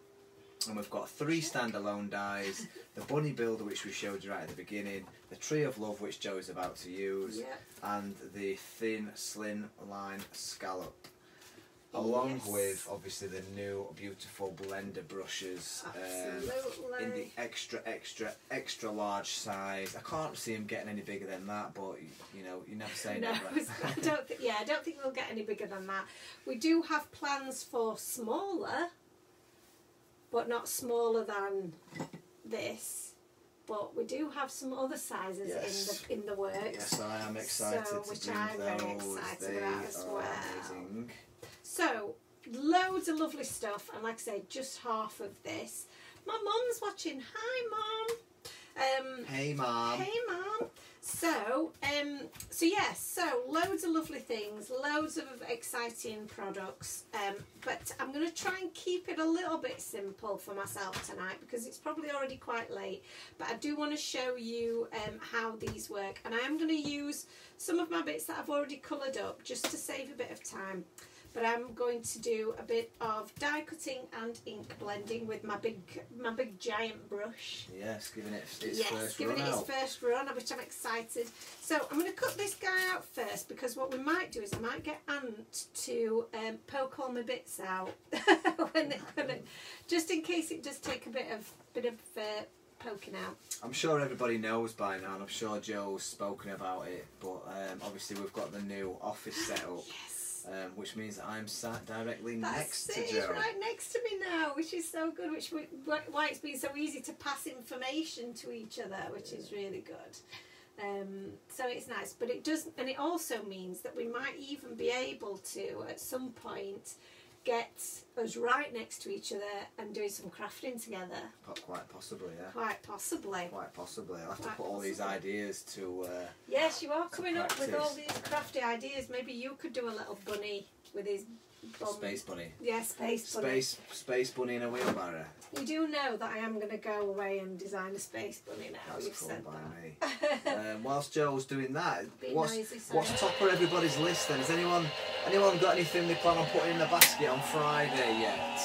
And we've got 3 standalone dies, the Bunny Builder, which we showed you right at the beginning, the Tree of Love, which Joe is about to use, and the Thin Slim Line Scallop. Along with, obviously, the new beautiful blender brushes in the extra large size. I can't see them getting any bigger than that, but you know, you never say never. I don't think we'll get any bigger than that. We do have plans for smaller, but not smaller than this. But we do have some other sizes in the works. Yes, I am excited to which bring I'm those. very excited They about as well. Amazing. So, loads of lovely stuff, and like I say, just half of this. My mum's watching. Hi, Mum. Hey, Mum. Hey, Mum. So loads of lovely things, loads of exciting products. But I'm going to try and keep it a little bit simple for myself tonight because it's probably already quite late. But I do want to show you how these work, and I am going to use some of my bits that I've already coloured up just to save a bit of time. But I'm going to do a bit of die cutting and ink blending with my big giant brush. Yes, giving it its first run, which I'm excited. So I'm going to cut this guy out first because what we might do is I might get Ant to poke all my bits out just in case it does take a bit of poking out. I'm sure everybody knows by now, and I'm sure Joe's spoken about it. But obviously we've got the new office setup. Yes. Which means I'm sat directly next to Joe. He's right next to me now, which is so good. Why it's been so easy to pass information to each other, which is really good. So it's nice, but it does, and it also means that we might even be able to, at some point, get us right next to each other and doing some crafting together. Quite possibly, yeah. Quite possibly. Quite possibly. I'll have to put all these ideas to. Yes, you are coming up with all these crafty ideas. Maybe you could do a little bunny with his bum. Space bunny. Yeah, space bunny. Space bunny in a wheelbarrow. You do know that I am going to go away and design a space bunny now. That's You've cool said by that. me. Whilst Joe's doing that, noisy, what's top of everybody's list then? Has anyone got anything they plan on putting in the basket on Friday yet?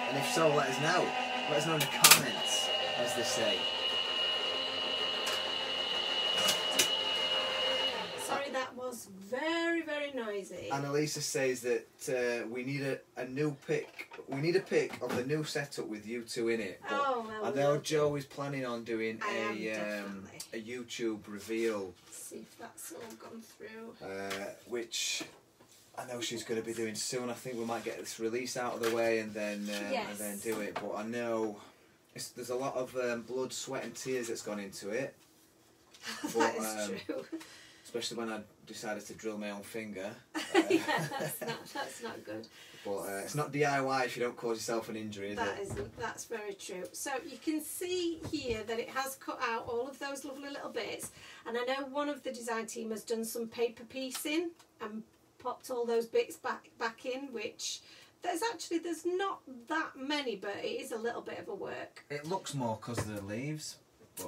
And if so, let us know. Let us know in the comments, as they say. Sorry, that was very, very noisy. Annalisa says that we need a new pic. We need a pic of the new setup with you two in it. Oh, I know Joe is planning on doing a YouTube reveal. See if that's all gone through. Which I know she's going to be doing soon. I think we might get this release out of the way and then do it. But I know there's a lot of blood, sweat, and tears that's gone into it. That is true. Especially when I decided to drill my own finger. Yeah, that's not good. But it's not DIY if you don't cause yourself an injury, is it? That's very true. So you can see here that it has cut out all of those lovely little bits, and I know one of the design team has done some paper piecing and popped all those bits back in, which there's not that many, but it is a little bit of a work. It looks more because of the leaves.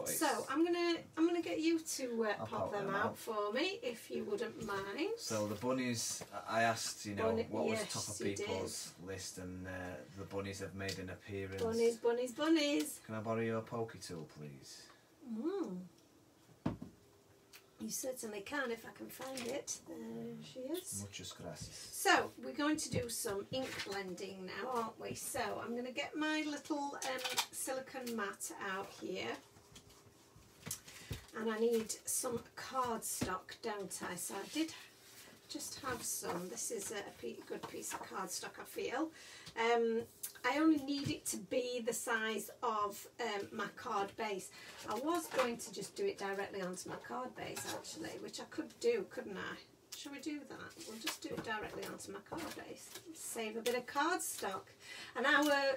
So I'm gonna get you to pop them out for me, if you wouldn't mind. So the bunnies, I asked, what was top of people's list, and the bunnies have made an appearance. Bunnies. Can I borrow your pokey tool, please? You certainly can if I can find it. There she is. Muchas gracias. So we're going to do some ink blending now, aren't we? So I'm going to get my little silicone mat out here. and I need some cardstock, don't I? So I did just have some. This is a good piece of cardstock, I feel. I only need it to be the size of my card base. I was going to just do it directly onto my card base actually, which I could do, couldn't I? Shall we do that? We'll just do it directly onto my card base. Save a bit of cardstock. And our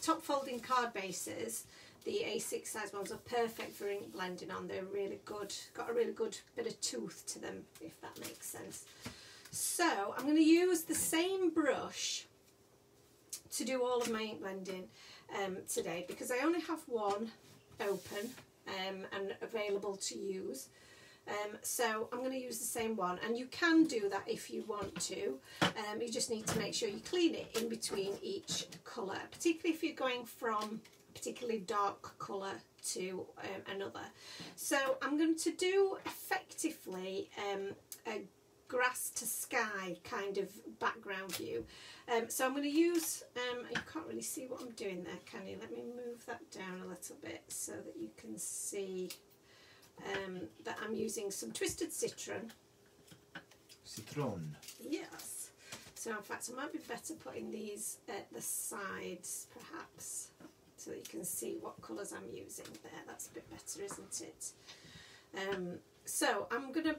top folding card bases, the A6 size ones, are perfect for ink blending on. They're really good, got a really good bit of tooth to them, if that makes sense. So I'm going to use the same brush to do all of my ink blending today, because I only have one open and available to use. So I'm going to use the same one, and you can do that if you want to. You just need to make sure you clean it in between each colour, particularly if you're going from a particularly dark colour to another. So I'm going to do effectively a grass to sky kind of background view. So I'm going to use, you can't really see what I'm doing there, can you? Let me move that down a little bit so that you can see that I'm using some twisted citron. Citron. Yes. So in fact I might be better putting these at the sides perhaps, so that you can see what colours I'm using there. That's a bit better, isn't it? So I'm going to,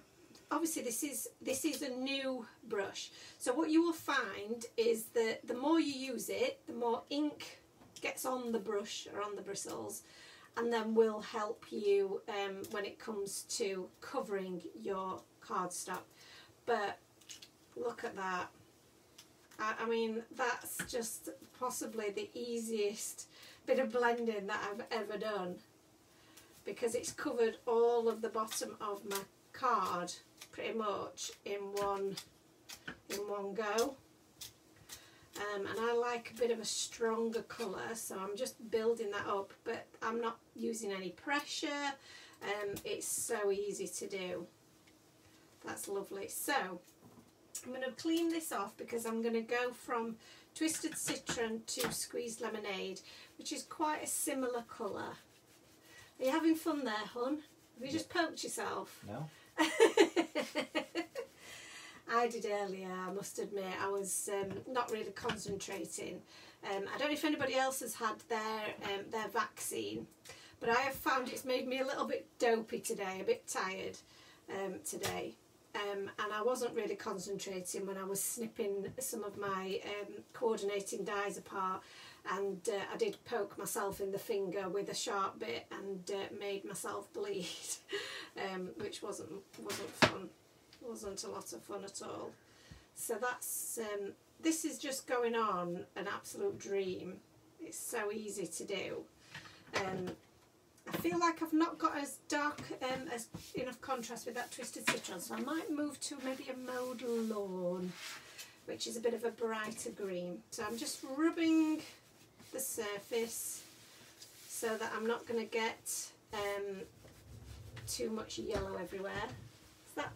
obviously this is a new brush, so what you will find is that the more you use it, the more ink gets on the brush or on the bristles, and then will help you when it comes to covering your cardstock. But look at that. I mean, that's just possibly the easiest bit of blending that I've ever done, because it's covered all of the bottom of my card pretty much in one go. And I like a bit of a stronger colour, so I'm just building that up, but I'm not using any pressure. It's so easy to do. That's lovely. So I'm going to clean this off, because I'm going to go from Twisted Citron to Squeezed Lemonade, which is quite a similar colour. Are you having fun there, hon? Have you just poked yourself? No. I did earlier, I must admit. I was not really concentrating. I don't know if anybody else has had their vaccine, but I have found it's made me a little bit dopey today, a bit tired today. And I wasn't really concentrating when I was snipping some of my coordinating dies apart, and I did poke myself in the finger with a sharp bit and made myself bleed, which wasn't fun. Wasn't a lot of fun at all. So that's this is just going on an absolute dream. It's so easy to do. I feel like I've not got as dark as enough contrast with that Twisted Citron, so I might move to maybe a mowed lawn, which is a bit of a brighter green. So I'm just rubbing the surface so that I'm not going to get too much yellow everywhere. That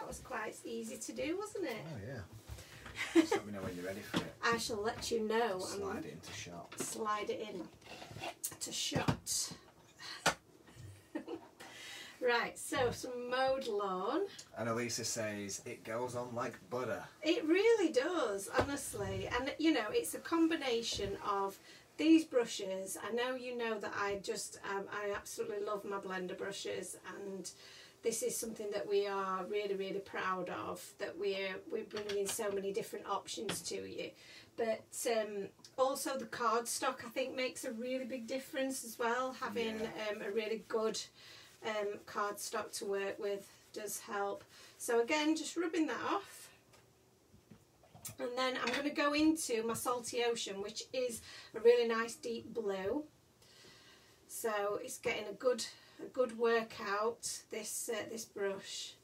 was quite easy to do, wasn't it? Oh yeah. Just let me know when you're ready for it. I shall let you know. Slide it into shot. Slide it in to shot. Right, so some mowed lawn. And Elisa says it goes on like butter. It really does, honestly. And you know, it's a combination of these brushes. I know you know that I absolutely love my blender brushes, and this is something that we are really, really proud of, that we're bringing so many different options to you. But also the cardstock, I think, makes a really big difference as well. Having a really good cardstock to work with does help. So again, just rubbing that off. And then I'm going to go into my Salty Ocean, which is a really nice deep blue. So it's getting a good workout, this brush,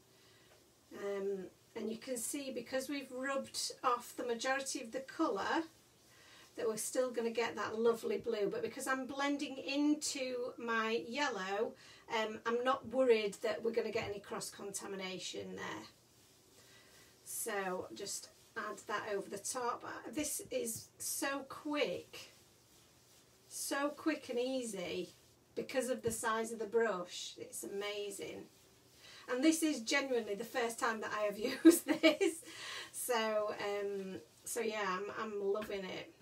and you can see, because we've rubbed off the majority of the colour, that we're still going to get that lovely blue. But because I'm blending into my yellow, I'm not worried that we're going to get any cross contamination there. So just add that over the top. This is so quick and easy, because of the size of the brush. It's amazing. And this is genuinely the first time that I have used this. So yeah, I'm loving it.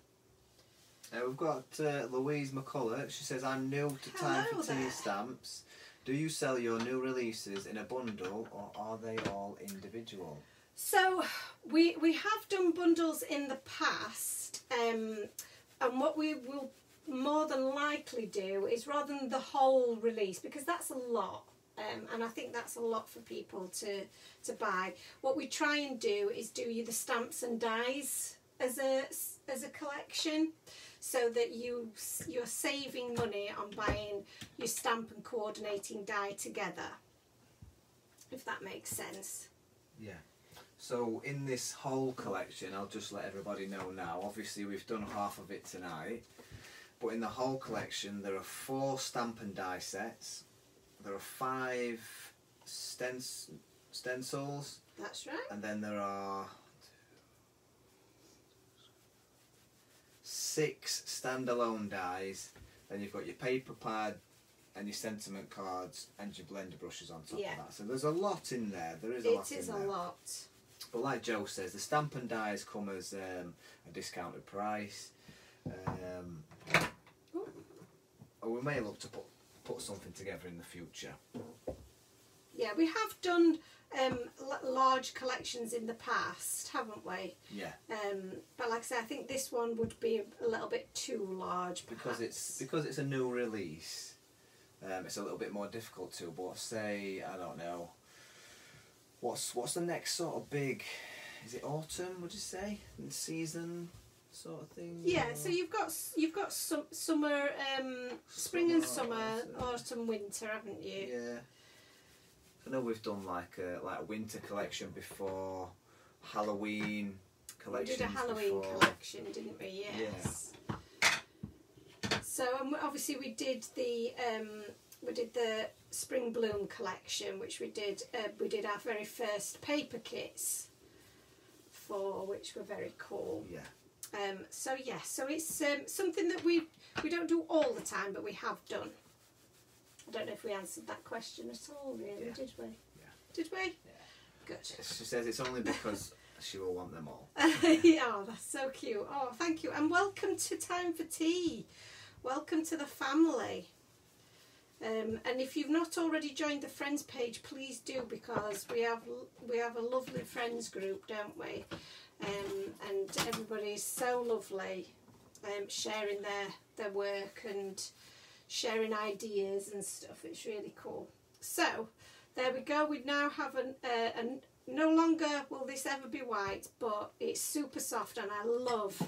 We've got Louise McCullough. She says, I'm new to Time Hello for Tea there. stamps. Do you sell your new releases in a bundle or are they all individual? So we have done bundles in the past, and what we will more than likely do is, rather than the whole release, because that's a lot, and I think that's a lot for people to buy, what we try and do is do you the stamps and dies as a collection, so that you're saving money on buying your stamp and coordinating die together, if that makes sense. Yeah. So in this whole collection, I'll just let everybody know now, obviously we've done half of it tonight, but in the whole collection there are 4 stamp and die sets, there are 5 stencils, That's right. and then there are 6 standalone dies, then you've got your paper pad and your sentiment cards and your blender brushes on top of that. So there's a lot in there, there is a lot in there. It is a lot. But like Joe says, the stamp and dies come as a discounted price. Or we may look to put something together in the future. Yeah, we have done large collections in the past, haven't we? Yeah. But like I say, I think this one would be a little bit too large, perhaps. Because it's a new release. It's a little bit more difficult to. But say, I don't know. What's the next sort of big? Is it autumn? Would you say season sort of thing? Yeah. So you've got some summer, spring and summer, autumn, winter, haven't you? Yeah. I know we've done like a winter collection before, Halloween collections. We did a Halloween collection, didn't we? Yes. Yeah. So obviously we did the Spring Bloom collection, which we did our very first paper kits for, which were very cool. Yeah. So it's something that we don't do all the time, but we have done. I don't know if we answered that question at all, really, did we? Yeah. Did we? Yeah. Good. She says it's only because she will want them all. Oh, that's so cute. Oh, thank you. And welcome to Time for Tea. Welcome to the family. And if you've not already joined the friends page, please do, because we have a lovely friends group, don't we? And everybody's so lovely, sharing their work and sharing ideas and stuff. It's really cool. So there we go. We now have no longer will this ever be white, but it's super soft, and I love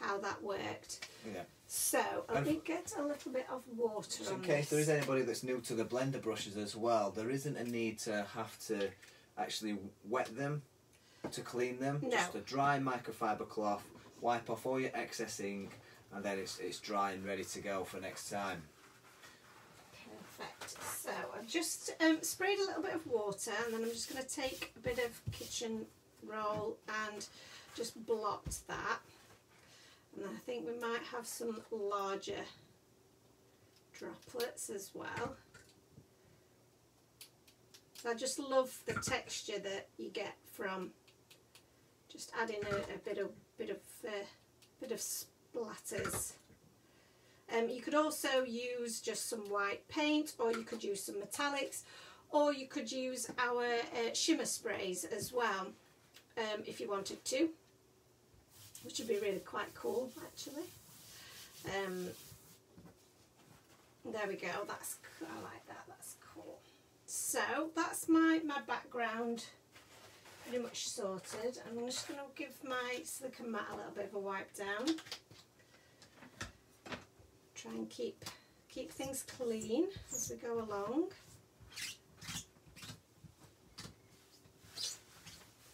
how that worked. Yeah. So let me get a little bit of water just on in case this. there is anybody that's new to the blender brushes as well, there isn't a need to have to actually wet them to clean them. No. Just a dry microfiber cloth, wipe off all your excess ink, and then it's dry and ready to go for next time. Perfect. So I've just sprayed a little bit of water, and then I'm just going to take a bit of kitchen roll and just blot that. And I think we might have some larger droplets as well. So I just love the texture that you get from just adding a bit of splatters. You could also use just some white paint, or you could use some metallics, or you could use our shimmer sprays as well, if you wanted to, which would be really quite cool, actually. There we go. I like that. That's cool. So that's my background pretty much sorted. I'm just going to give my silicone mat a little bit of a wipe down. Try and keep things clean as we go along.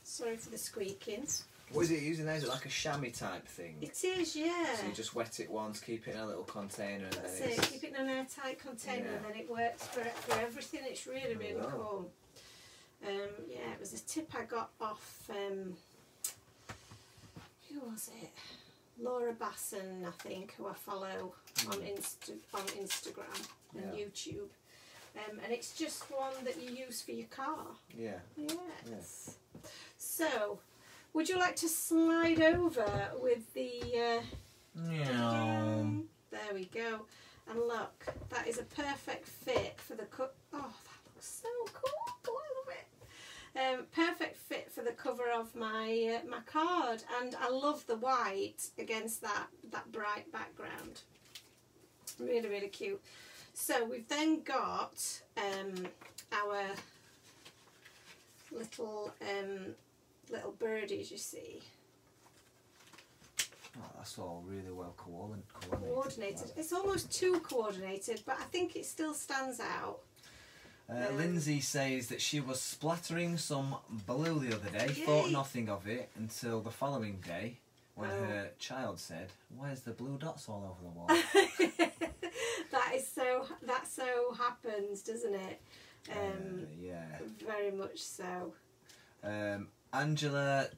Sorry for the squeaking. What is it using there? Is it like a chamois type thing? It is, yeah. So you just wet it once, keep it in a little container, and That's then it. Keep it in an airtight container, and then it works for everything. It's really, really cool. Yeah, it was a tip I got off. Who was it? Laura Basson, I think, who I follow on Instagram and YouTube. And it's just one that you use for your car. Yeah. Yes. So, would you like to slide over with the... There we go. And look, that is a perfect fit for the cut. Oh, that looks so cool. I love it. Perfect fit for the cover of my my card, and I love the white against that bright background. Really, really cute. So we've then got our little birdies, you see. Oh, that's all really well coordinated. It's almost too coordinated, but I think it still stands out. Lindsay says that she was splattering some blue the other day, thought nothing of it until the following day when her child said, "Where's the blue dots all over the wall?" That so happens, doesn't it? Yeah. Very much so. Angela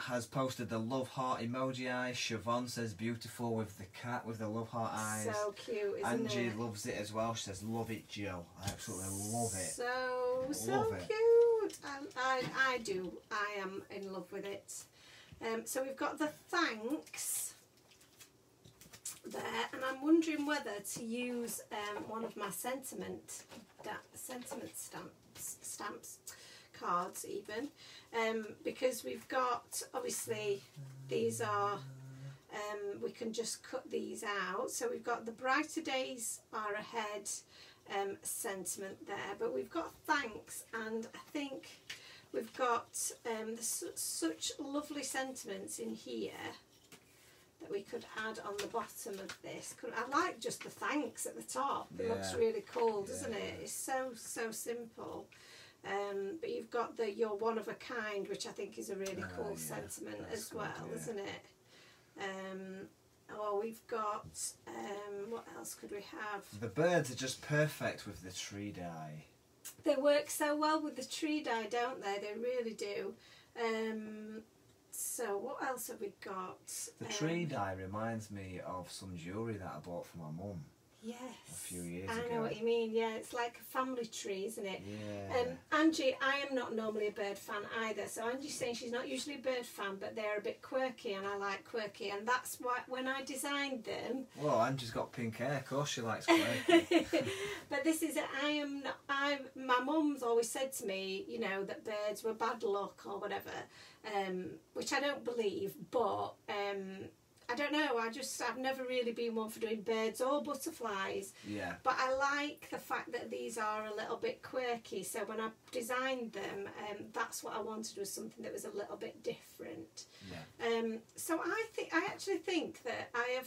has posted the love heart emoji eye. Siobhan says beautiful with the cat with the love heart eyes. So cute, isn't Angie it? loves it as well. She says, love it, Joe. I absolutely love it. So cute. I do. I am in love with it. So we've got the thanks there, and I'm wondering whether to use one of my sentiment stamps, cards even, because we've got, obviously these are, we can just cut these out. So we've got the brighter days are ahead sentiment there, but we've got thanks, and I think we've got such lovely sentiments in here that we could add on the bottom of this. I like just the thanks at the top. It looks really cool, doesn't it? It's so simple. But you've got the "you're one of a kind," which I think is a really cool sentiment as well, isn't it? Oh, we've got, what else could we have? The birds are just perfect with the tree dye. They work so well with the tree dye, don't they? They really do. So what else have we got? The tree dye reminds me of some jewellery that I bought for my mum. Yes. A few years ago. I know what you mean, yeah. It's like a family tree, isn't it? Yeah. Angie, I am not normally a bird fan either. So Angie's saying she's not usually a bird fan, but they're a bit quirky, and I like quirky. And that's why when I designed them... Well, Angie's got pink hair, of course she likes quirky. But this is, my mum's always said to me, you know, that birds were bad luck or whatever, which I don't believe, but... I don't know, I've never really been one for doing birds or butterflies. Yeah. But I like the fact that these are a little bit quirky, so when I designed them, that's what I wanted, was something that was a little bit different. Yeah. So I actually think that I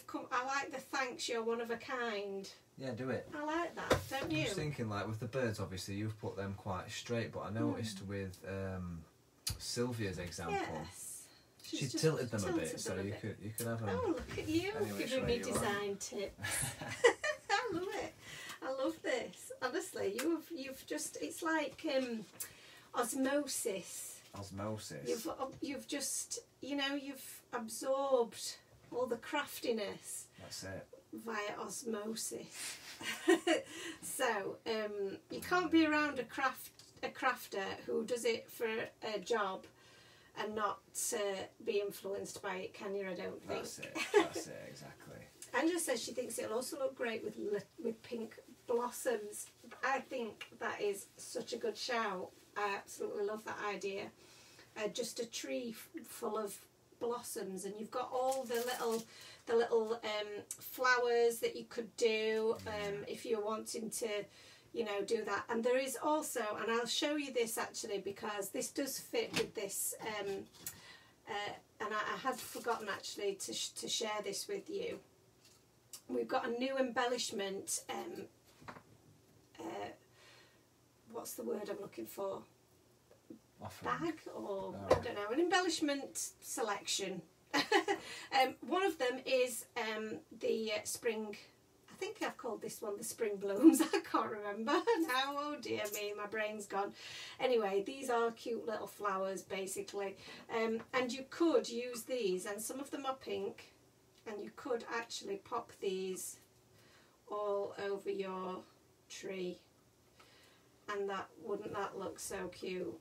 like the thanks, you're one of a kind. Yeah, do it. I like that, don't you? I was thinking, like, with the birds, obviously, you've put them quite straight, but I noticed with Sylvia's example... Yes. She tilted them a bit, so you could have them. Oh, look at you giving me design tips. I love it. I love this. Honestly, you've just, it's like osmosis. Osmosis. You've just, you know, you've absorbed all the craftiness. That's it. Via osmosis. So you can't be around a crafter who does it for a job and not be influenced by it, can you? I don't think. That's it, exactly. Angela says she thinks it'll also look great with pink blossoms. I think that is such a good shout. I absolutely love that idea. Just a tree full of blossoms, and you've got all the little flowers that you could do if you're wanting to, you know, do that. And there is also, and I'll show you this actually, because this does fit with this, and I had forgotten actually to share this with you. We've got a new embellishment, what's the word I'm looking for? Bag, or I don't know, an embellishment selection. One of them is the spring, I think I've called this one the spring blooms. I can't remember now. Oh dear me, my brain's gone. Anyway, these are cute little flowers basically, and you could use these, and some of them are pink and you could actually pop these all over your tree, and wouldn't that look so cute?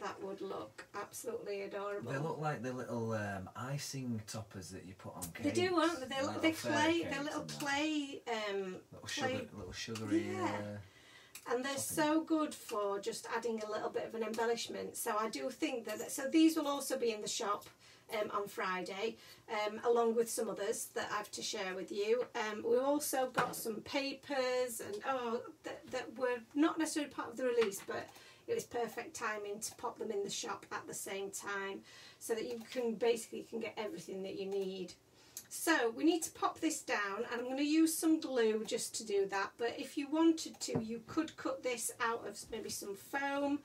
That would look absolutely adorable. They look like the little icing toppers that you put on cakes. They do, aren't they? They're clay. They're little clay. Little sugary. Yeah. And they're so good for just adding a little bit of an embellishment. So I do think that. So these will also be in the shop on Friday, along with some others that I have to share with you. We've also got some papers and that were not necessarily part of the release, but it was perfect timing to pop them in the shop at the same time, so that you can get everything that you need. So we need to pop this down, and I'm going to use some glue just to do that, but if you wanted to, you could cut this out of maybe some foam.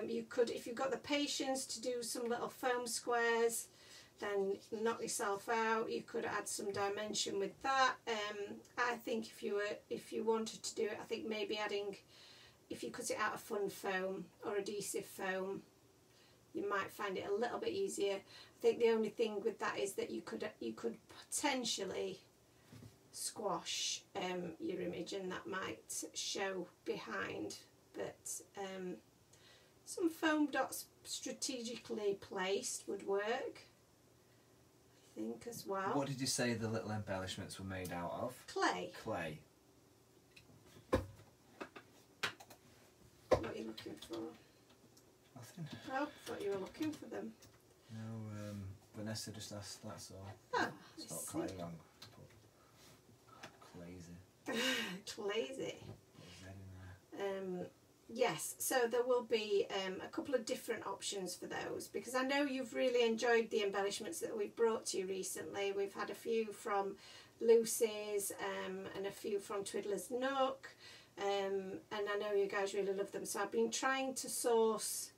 You could, if you've got the patience to do some little foam squares, then knock yourself out. You could add some dimension with that. I think if you wanted to do it, I think maybe adding, if you cut it out of fun foam or adhesive foam, you might find it a little bit easier. I think the only thing with that is that you could potentially squash your image, and that might show behind. But some foam dots strategically placed would work, I think, as well. What did you say the little embellishments were made out of? Clay. Clay. What are you looking for? Nothing. Oh, I thought you were looking for them. No, Vanessa just asked, that's all. Oh, It's not clay wrong. Clazy. Clazy. Put a Z in there. Yes, so there will be a couple of different options for those, because I know you've really enjoyed the embellishments that we've brought to you recently. We've had a few from Lucy's and a few from Twiddler's Nook, and I know you guys really love them, so I've been trying to source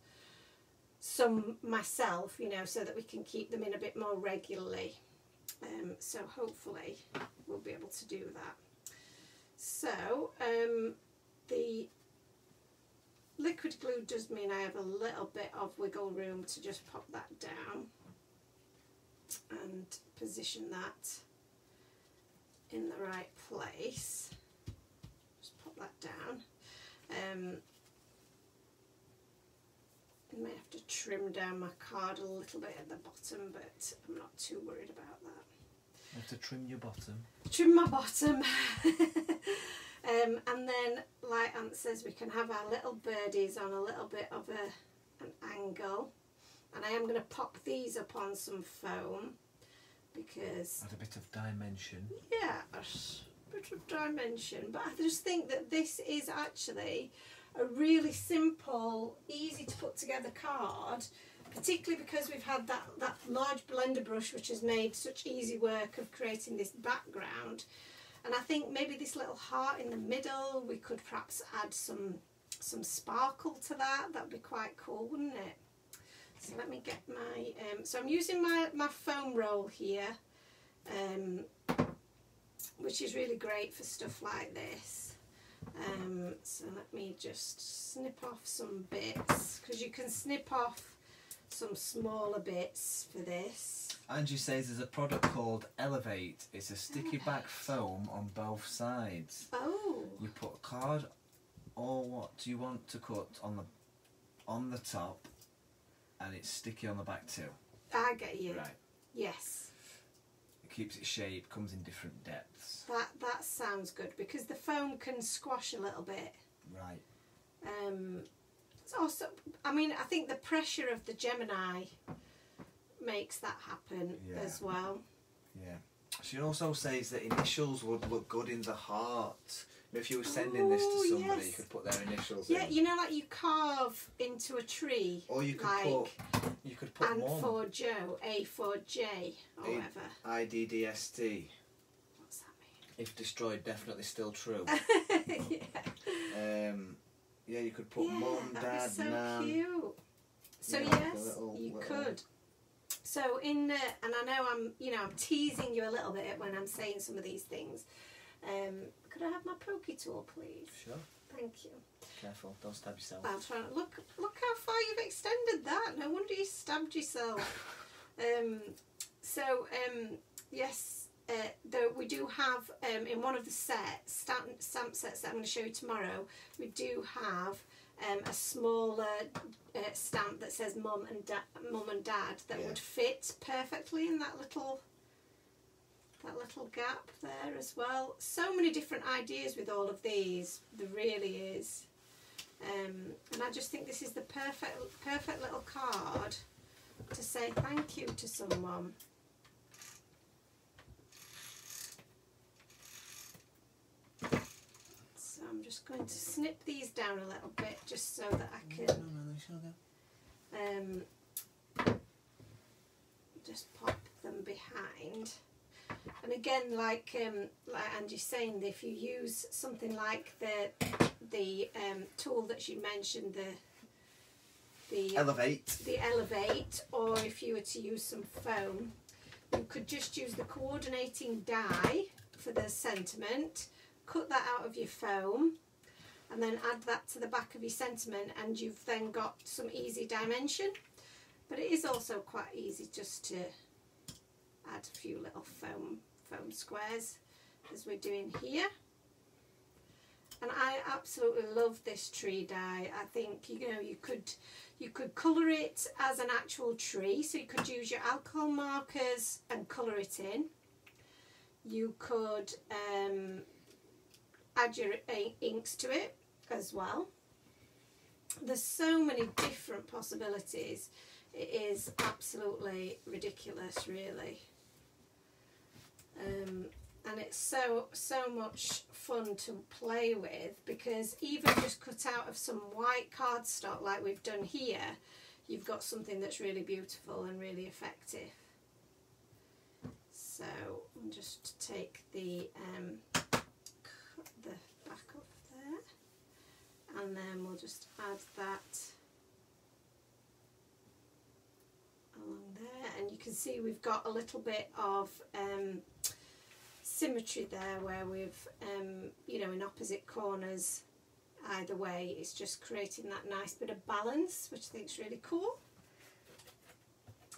some myself, you know, so that we can keep them in a bit more regularly. So hopefully we'll be able to do that. So the liquid glue does mean I have a little bit of wiggle room to just pop that down and position that in the right place. Just pop that down. I may have to trim down my card a little bit at the bottom, but I'm not too worried about that. You have to trim your bottom. Trim my bottom. And then, like Ant says, we can have our little birdies on a little bit of an angle. And I am going to pop these up on some foam, because... Add a bit of dimension. Yeah, a bit of dimension. But I just think that this is actually a really simple, easy to put together card, particularly because we've had that large blender brush which has made such easy work of creating this background. And I think maybe this little heart in the middle, we could perhaps add some sparkle to that. That would be quite cool, wouldn't it? So let me get my... so I'm using my foam roll here, which is really great for stuff like this. So let me just snip off some bits, because you can snip off some smaller bits for this. Angie says there's a product called Elevate. It's a sticky back foam on both sides. Oh. You put a card, or what do you want to cut on the top, and it's sticky on the back too. I get you. Right. Yes. It keeps its shape, comes in different depths. That sounds good, because the foam can squash a little bit. Right. It's also, I mean, I think the pressure of the Gemini makes that happen as well. Yeah. She also says that initials would look good in the heart. If you were sending this to somebody, you could put their initials in. Yeah, you know, like you carve into a tree. Or you could put and Mum. for Joe, A for J, or whatever. IDDST. What's that mean? If destroyed, definitely still true. Yeah. Yeah, you could put Mum, Dad, so Nan. Cute. So Yeah, yes, you could. So and I know I'm teasing you a little bit when I'm saying some of these things. Could I have my pokey tool, please? Sure. Thank you. Careful, don't stab yourself. I'll try. Look how far you've extended that. No wonder you stabbed yourself. yes, we do have in one of the stamp sets that I'm going to show you tomorrow, we do have a smaller stamp that says Mum and Dad that would fit perfectly in that little gap there as well. So many different ideas with all of these, there really is. And I just think this is the perfect little card to say thank you to someone. So I'm just going to snip these down a little bit just so that I can just pop them behind. And again, like Angie's saying, if you use something like the tool that she mentioned, the Elevate, or if you were to use some foam, you could just use the coordinating die for the sentiment, cut that out of your foam, and then add that to the back of your sentiment, and you've then got some easy dimension. But it is also quite easy just to add a few little foam squares as we're doing here. And I absolutely love this tree die. I think, you know, you could colour it as an actual tree, so you could use your alcohol markers and colour it in. You could add your inks to it as well. There's so many different possibilities. It is absolutely ridiculous, really. And it's so much fun to play with, because even just cut out of some white cardstock like we've done here, you've got something that's really beautiful and really effective. So I'll just take the back up there, and then we'll just add that along there, and you can see we've got a little bit of symmetry there, where we've you know, in opposite corners either way, it's just creating that nice bit of balance, which I think is really cool.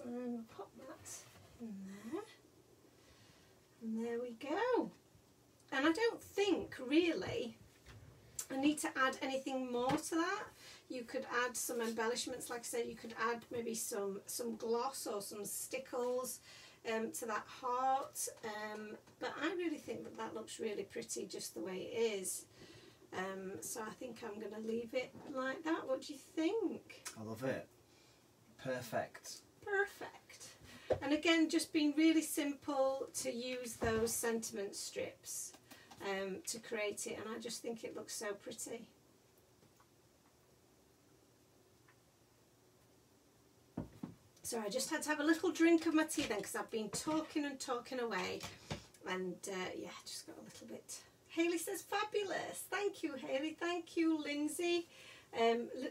And we'll pop that in there, and there we go. And I don't think really I need to add anything more to that. You could add some embellishments, like I said, you could add maybe some gloss or some stickles to that heart, but I really think that looks really pretty just the way it is. So I think I'm going to leave it like that. What do you think? I love it. Perfect. Perfect. And again, just being really simple to use those sentiment strips to create it, and I just think it looks so pretty. So I just had to have a little drink of my tea then, because I've been talking and talking away, and yeah, just got a little bit. Hayley says fabulous. Thank you, Hayley. Thank you, Lindsay.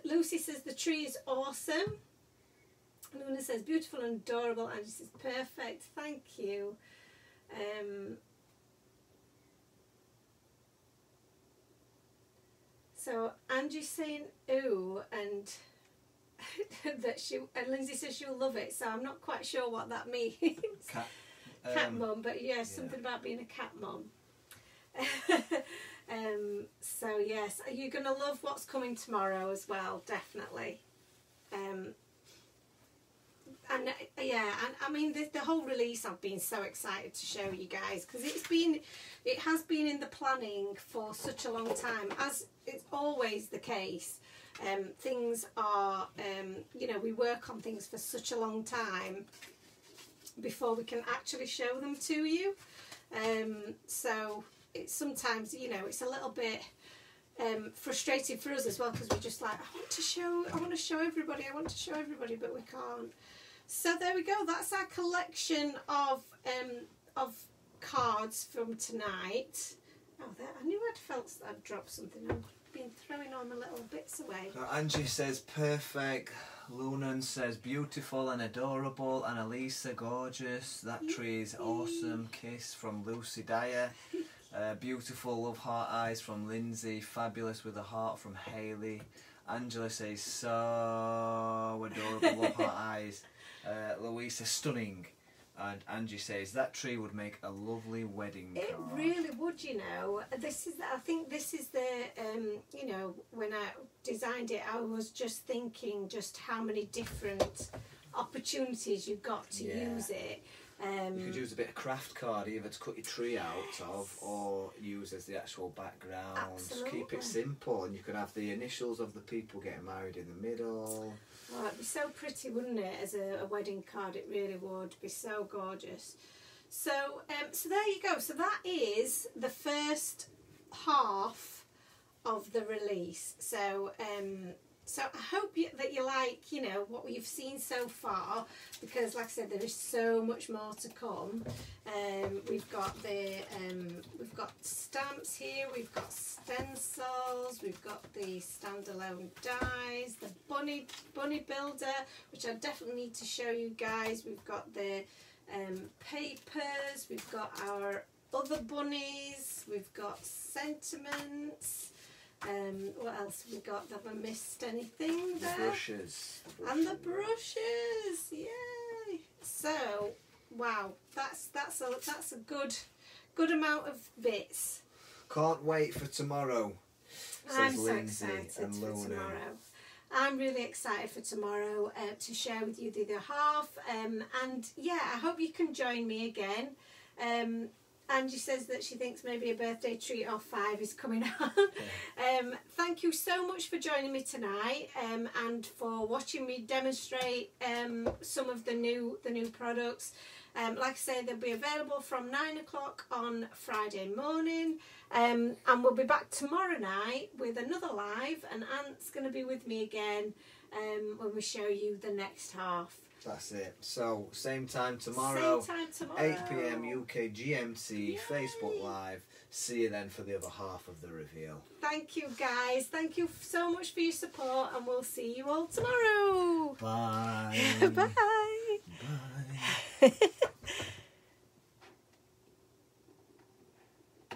Lucy says the tree is awesome. Luna says beautiful and adorable. Angie says perfect. Thank you. So Angie's saying ooh, and and Lindsay says she'll love it. So I'm not quite sure what that means. Cat mum, but yeah, something about being a cat mum. So yes, you're gonna love what's coming tomorrow as well, definitely. And yeah, and I mean the whole release, I've been so excited to show you guys, because it has been in the planning for such a long time, as it's always the case. Things are, you know, we work on things for such a long time before we can actually show them to you. So it's sometimes, you know, it's a little bit frustrating for us as well, because we're just like, I want to show everybody, but we can't. So there we go. That's our collection of cards from tonight. Oh, there, I knew I'd dropped something. I've been throwing all my little bits away. So Angie says perfect. Lunan says beautiful and adorable. And Elisa, gorgeous. That tree is awesome. Kiss from Lucy Dyer. Beautiful, love heart eyes from Lindsay. Fabulous with a heart from Hayley. Angela says so adorable, love heart eyes. Louisa, stunning. And Angie says that tree would make a lovely wedding card. It really would, you know. I think this is the, you know, when I designed it, I was just thinking just how many different opportunities you've got to use it. You could use a bit of craft card either to cut your tree out of, or use as the actual background. Absolutely. Keep it simple, and you could have the initials of the people getting married in the middle. Oh, it'd be so pretty, wouldn't it, as a wedding card? It really would be so gorgeous. So, so there you go. So that is the first half of the release. So, so I hope that you like, you know, what we've seen so far, because like I said, there is so much more to come. We've got we've got stamps here, we've got stencils, we've got the standalone dies, the bunny builder, which I definitely need to show you guys. We've got the papers, we've got our other bunnies, we've got sentiments. What else have we got? Have I missed anything there? The brushes. And the brushes, yay! So, wow, that's a good amount of bits. Can't wait for tomorrow. I'm Says so Lindsay excited and for Luna. tomorrow. I'm really excited for tomorrow to share with you the other half. And yeah, I hope you can join me again. Angie says that she thinks maybe a birthday treat or 5 is coming on. Thank you so much for joining me tonight, and for watching me demonstrate some of the new products. Like I say, they'll be available from 9 o'clock on Friday morning, and we'll be back tomorrow night with another live, and Ant's going to be with me again when we show you the next half. That's it. So, same time tomorrow. Same time tomorrow. 8 PM UK GMT, Yay. Facebook Live. See you then for the other half of the reveal. Thank you, guys. Thank you so much for your support, and we'll see you all tomorrow. Bye. Bye. Bye.